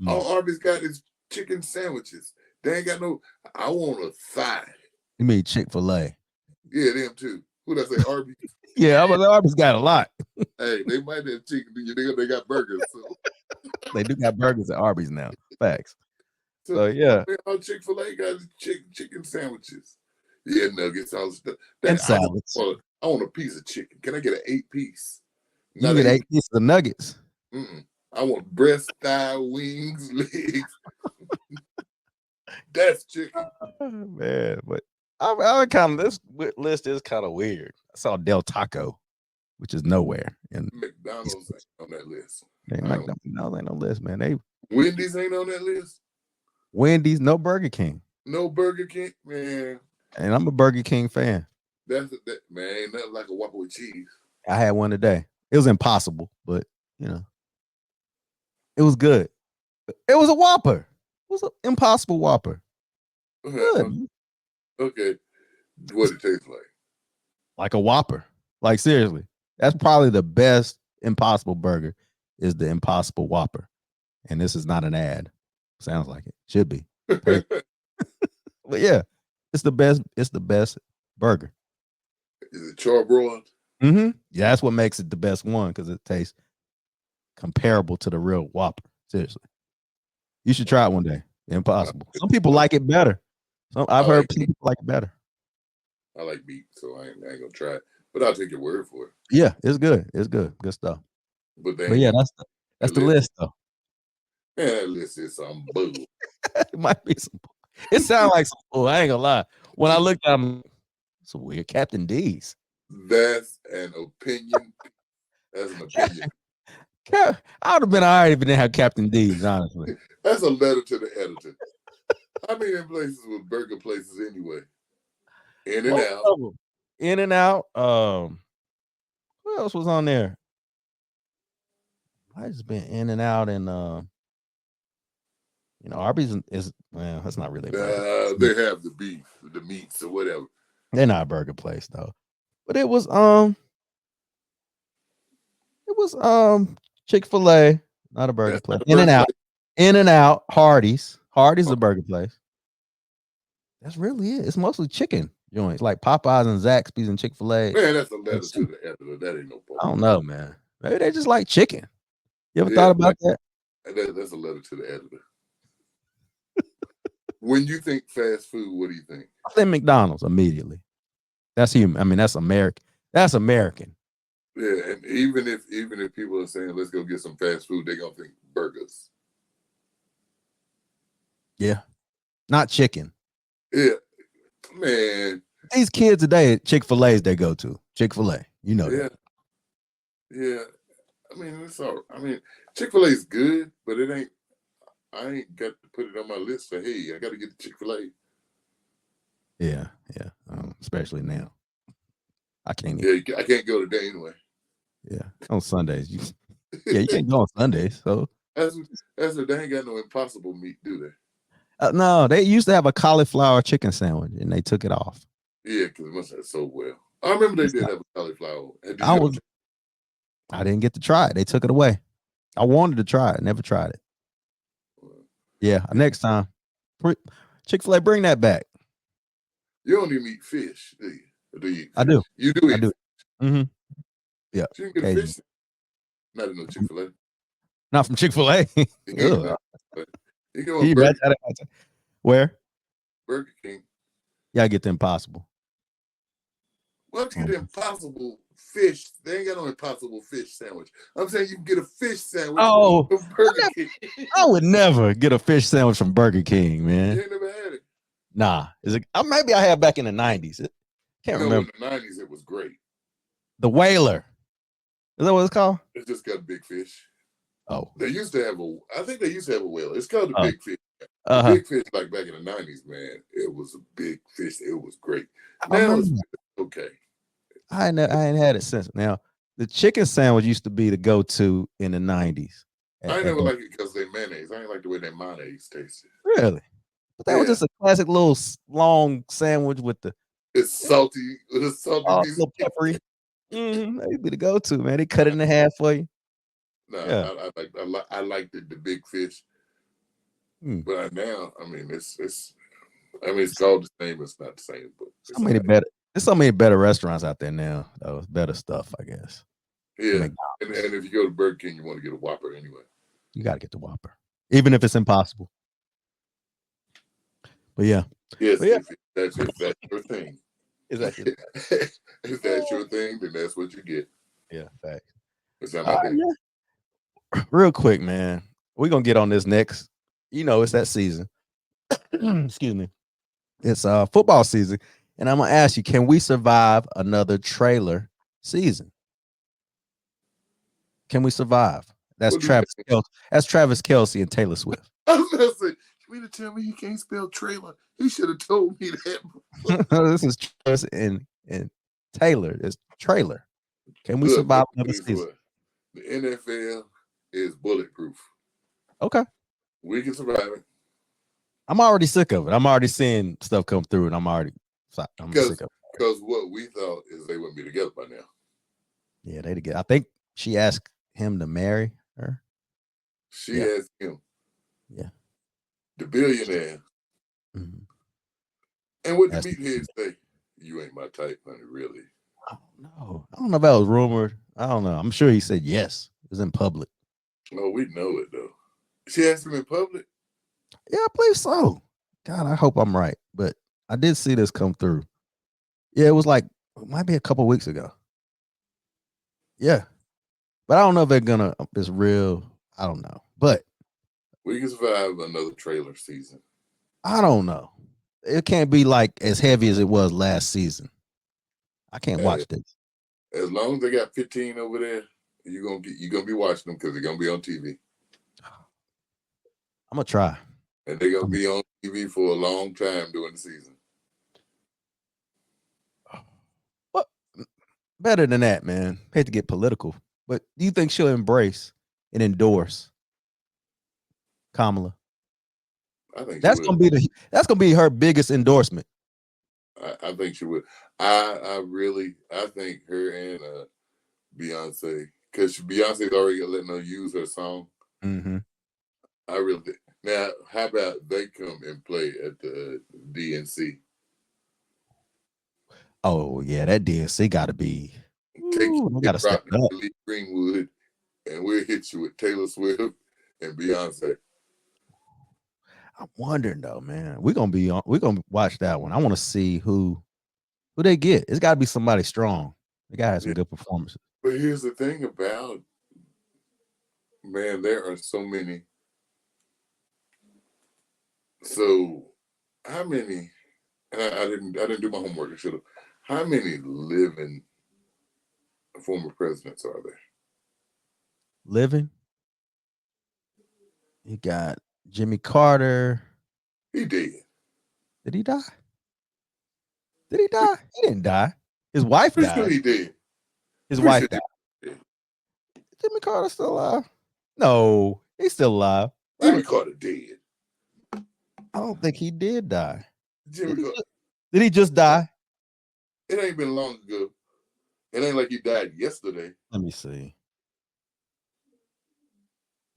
All Arby's got is chicken sandwiches. They ain't got no, I want a thigh. You mean Chick-fil-A? Yeah, them too. Who'd I say, Arby's? Yeah, Arby's got a lot. Hey, they might have chicken. They got burgers. So. They do got burgers at Arby's now. Facts. So yeah. Chick-fil-A got chicken sandwiches. Yeah, nuggets, all the stuff. And salads. I want a piece of chicken. Can I get an 8-piece? You get 8 pieces of nuggets. I want breast, thigh, wings, legs. That's chicken. Man, but I kind of, this list is kind of weird. I saw Del Taco, which is nowhere. And McDonald's ain't on that list. McDonald's ain't on the list, man. Wendy's ain't on that list. Wendy's, no Burger King. No Burger King, man. And I'm a Burger King fan. That man, ain't nothing like a Whopper with cheese. I had one today. It was impossible, but it was good. It was a Whopper. It was an impossible Whopper. Good. Okay. What it tastes like? Like a Whopper. Like seriously. That's probably the best Impossible burger is the Impossible Whopper. And this is not an ad. Sounds like it. Should be. But yeah, it's the best burger. Is it charbroiled? Yeah, that's what makes it the best one, because it tastes comparable to the real Whopper. Seriously. You should try it one day. Impossible. Some people like it better. I've heard people like it better. I like meat, so I ain't gonna try it. But I'll take your word for it. Yeah, it's good. It's good. Good stuff. But yeah, that's the list though. Yeah, that list is some bull. It might be some. It sounds like some bull. I ain't gonna lie. When I looked at them, it's a weird Captain D's. That's an opinion. That's an opinion. I would have been all right if it didn't have Captain D's, honestly. That's a letter to the editor. How many places with burger places anyway? In and out. In and out. What else was on there? I just been in and out, and Arby's is, well, that's not really. They have the beef, the meats, or whatever. They're not a burger place though. But it was Chick-fil-A, not a burger place. In and out, Hardee's. Hardee's is a burger place. That's really it. It's mostly chicken joints like Popeyes and Zaxby's and Chick-fil-A. Man, that's a letter to the editor. That ain't no problem. I don't know, man. Maybe they just like chicken. You ever thought about that? That's a letter to the editor. When you think fast food, what do you think? I think McDonald's immediately. That's human. I mean, that's American. That's American. Yeah, and even if people are saying let's go get some fast food, they're gonna think burgers. Yeah. Not chicken. Yeah. Man. These kids today, Chick-fil-A's they go to. Chick-fil-A. You know that. Yeah. I mean, it's all. I mean, Chick-fil-A is good, but it ain't. I ain't got to put it on my list. For hey, I got to get the Chick-fil-A. Yeah, yeah. Especially now, I can't. Yeah, I can't go today anyway. Yeah, on Sundays. Yeah, you can't go on Sundays. So that's they ain't got no Impossible meat, do they? no, they used to have a cauliflower chicken sandwich, and they took it off. Yeah, because it must have so well. I remember they did have a cauliflower. I didn't get to try it. They took it away. I wanted to try it. Never tried it. Yeah, next time. Chick-fil-A, bring that back. You don't even eat fish, do you? Or do you eat fish? I do. You do eat. I do. Mm-hmm. Yeah. You can get a fish. Not in no Chick-fil-A. Not from Chick-fil-A. You go on Burger King. Where? Burger King. Yeah, I get the Impossible. Why don't you get the Impossible fish? They ain't got no Impossible fish sandwich. I'm saying you can get a fish sandwich from Burger King. I would never get a fish sandwich from Burger King, man. You ain't never had it. Nah. Is it? Maybe I had back in the 90s. Can't remember. In the 90s, it was great. The Whaler. Is that what it's called? It just got big fish. Oh. They used to have I think they used to have a whale. It's called the big fish. The big fish, like back in the 90s, man, it was a big fish. It was great. Now it's okay. I ain't had it since. Now, the chicken sandwich used to be the go-to in the 90s. I never liked it because they mayonnaise. I ain't like the way that mayonnaise tasted. Really? But that was just a classic little long sandwich with the. It's salty. It's salty. A little peppery. That'd be the go-to, man. They cut it in half for you. No, I like the big fish. But now, I mean, it's called the same. It's not the same, but there's so many better restaurants out there now. Though better stuff, I guess. Yeah, and if you go to Burger King, you want to get a Whopper anyway. You got to get the Whopper, even if it's Impossible. But yeah, yes, if that's your thing. Is that your if that's your thing, then that's what you get. Yeah, thanks. Real quick, man. We're gonna get on this next. It's that season. Excuse me. It's football season, and I'm gonna ask you: can we survive another trailer season? Can we survive? That's Travis Kelce. That's Travis Kelce and Taylor Swift. I was gonna say, you mean to tell me he can't spell trailer? He should have told me that. This is Travis and Taylor. It's trailer. Can we survive another season? The NFL is bulletproof. Okay. We can survive it. I'm already sick of it. I'm already seeing stuff come through, and I'm sick of it. Because what we thought is they wouldn't be together by now. Yeah, they together. I think she asked him to marry her. She asked him. Yeah. The billionaire. Mm-hmm. And what the meathead say? You ain't my type, honey, really. I don't know if that was rumored. I don't know. I'm sure he said yes. It was in public. Oh, we know it, though. She asked him in public? Yeah, I believe so. God, I hope I'm right. But I did see this come through. Yeah, it was it might be a couple weeks ago. Yeah. But I don't know if it's real. I don't know. But we can survive another trailer season. I don't know. It can't be as heavy as it was last season. I can't watch this. As long as they got 15 over there, you're gonna be watching them because they're gonna be on TV. I'm gonna try. And they're gonna be on TV for a long time during the season. What? Better than that, man. Hate to get political, but do you think she'll embrace and endorse Kamala? I think that's gonna be her biggest endorsement. I think she would. I think her and Beyonce, because Beyonce's already letting her use her song. Mm-hmm. I really think. Now, how about they come and play at the DNC? Oh yeah, that DNC got to be. Got to step up. Lee Greenwood, and we'll hit you with Taylor Swift and Beyonce. I'm wondering though, man. We're gonna watch that one. I want to see who they get. It's got to be somebody strong. They got to have some good performances. But here's the thing about, man, there are so many. So, how many? And I didn't do my homework. I should have. How many living former presidents are there? living. You got Jimmy Carter. He did. Did he die? Did he die? He didn't die. His wife Pretty sure died. he did. His Pretty wife sure died. he did. Jimmy Carter's still alive. No, he's still alive. Jimmy Right? Carter did. I don't think he did die. Jimmy Carter. Did he just die? It ain't been long ago. It ain't like he died yesterday. Let me see.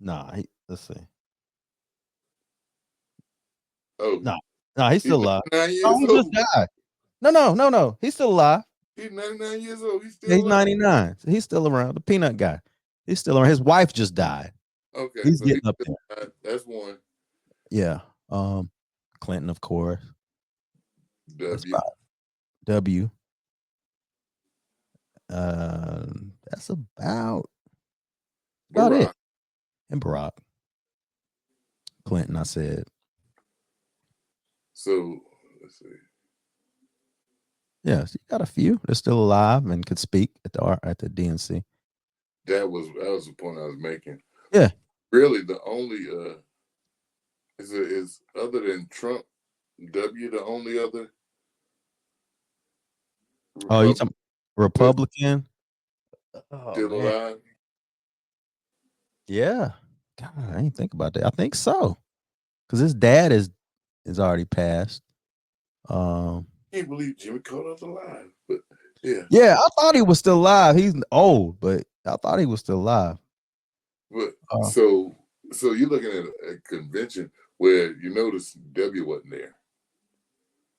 Nah, let's see. Oh, No, he's still alive. 99 years Oh, he just old. died. No. He's still alive. He's 99 years old. He's still Yeah, he's alive. 99. So he's still around. The peanut guy. He's still around. His wife just died. Okay, He's so getting up there. That's one. Yeah. Clinton, of course. That's W. about W. That's about Barack. it. And Barack. Clinton, I said. So let's see. Yes, you got a few that's still alive and could speak at the DNC. That was the point I was making. Yeah. Really, the only is other than Trump, W the only other. Oh, you talking Republican? Still alive? Yeah. God, I didn't think about that. I think so. Because his dad is already passed. I can't believe Jimmy Carter's alive. But yeah. Yeah, I thought he was still alive. He's old, but I thought he was still alive. But so you're looking at a convention where you notice W wasn't there.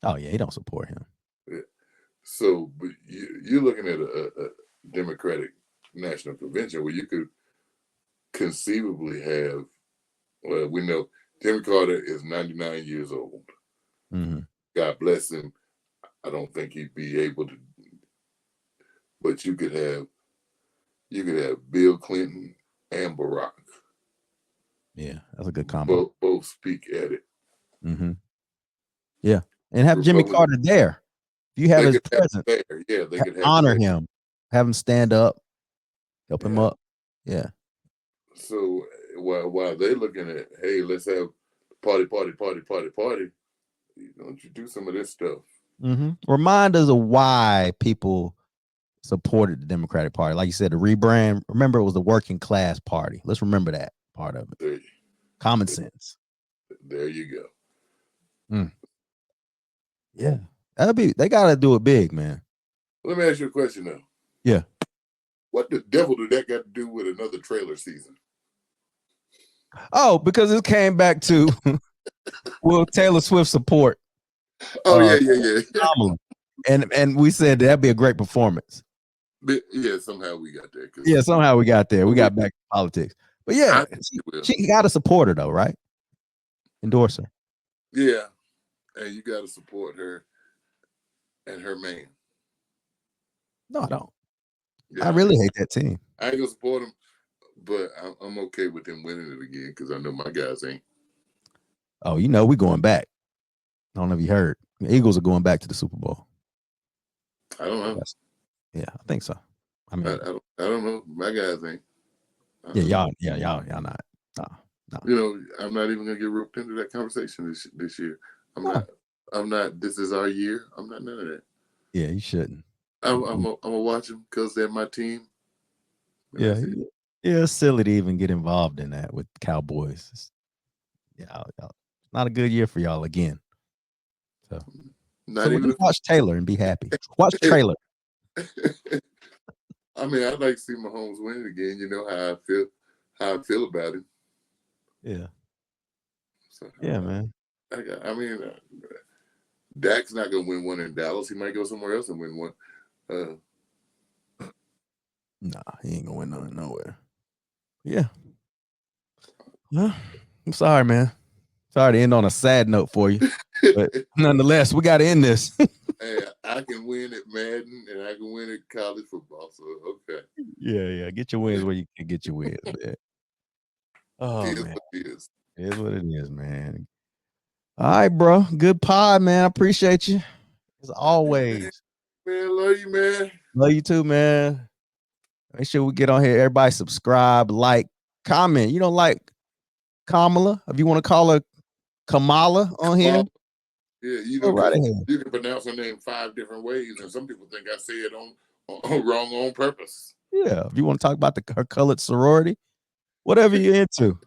Oh yeah, he don't support him. Yeah. So, but you're looking at a Democratic National Convention where you could conceivably have. Well, we know Jimmy Carter is 99 years old. Mm-hmm. God bless him. I don't think he'd be able to. But you could have Bill Clinton and Barack. Yeah, that's a good combo. Both speak at it. Mm-hmm. Yeah, and have Jimmy Carter there. If you have his presence, there. Yeah, they could honor him, have him stand up, help him up. Yeah. So while they're looking at, hey, let's have party, don't you do some of this stuff? Mm-hmm. Remind us of why people supported the Democratic Party. Like you said, the rebrand. Remember, it was the working class party. Let's remember that part of it. Common sense. There you go. Mm. Yeah, they gotta do it big, man. Let me ask you a question though. Yeah. What the devil did that got to do with another trailer season? Oh, because it came back to will Taylor Swift support? Oh yeah. Kamala. And we said that'd be a great performance. But, yeah, somehow we got there. Yeah, somehow we got there. We got back to politics. But yeah, she got to support her though, right? Endorse her. Yeah, and you got to support her and her man. No, I don't. Yeah, I really hate that team. I ain't gonna support him, but I'm okay with him winning it again because I know my guys ain't. Oh, you know we going back. I don't know if you heard. The Eagles are going back to the Super Bowl. I don't know. Yeah, I think so. I mean, I don't know. My guys ain't. Y'all not. No. You know, I'm not even gonna get roped into that conversation this year. I'm not. This is our year. I'm not none of that. Yeah, you shouldn't. I'm gonna watch them because they're my team. Yeah, it's silly to even get involved in that with Cowboys. Y'all, not a good year for y'all again. So we'll watch Taylor and be happy. Watch the trailer. I mean, I'd like to see Mahomes win it again. You know how I feel about it. Yeah. So, yeah, man. I mean, Dak's not gonna win one in Dallas. He might go somewhere else and win one. Nah, he ain't gonna win nothing nowhere. Yeah. Well, I'm sorry, man. Sorry to end on a sad note for you. But nonetheless, we got to end this. Hey, I can win at Madden and I can win at college football. So, okay. Yeah. Get your wins where you can get your wins, man. Oh, it is man. what it is. It is what it is, man. All right, bro. Good pod, man. I appreciate you. As always. Man, love you, man. Love you too, man. Make sure we get on here. Everybody subscribe, like, comment. You don't like Kamala? If you want to call her Kamala on here, yeah, you go know, right because ahead. you can pronounce her name 5 different ways, and some people think I say it on wrong on purpose. Yeah, if you want to talk about her colored sorority, whatever you're into,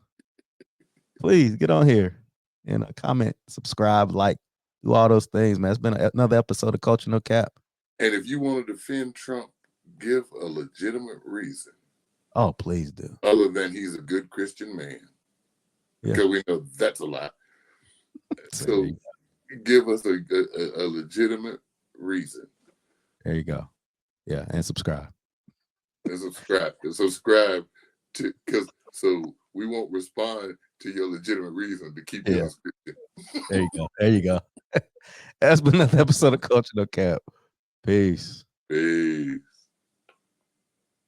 please get on here and comment, subscribe, like, do all those things, man. It's been another episode of Culture No Cap. And if you want to defend Trump, give a legitimate reason. Oh, please do. Other than he's a good Christian man. Yeah. Because we know that's a lie. So give us a legitimate reason. There you go. Yeah, and subscribe. And subscribe to, because so we won't respond to your legitimate reason to keep you as Christian. There you go. There you go. That's been another episode of Culture No Cap. Peace. Peace.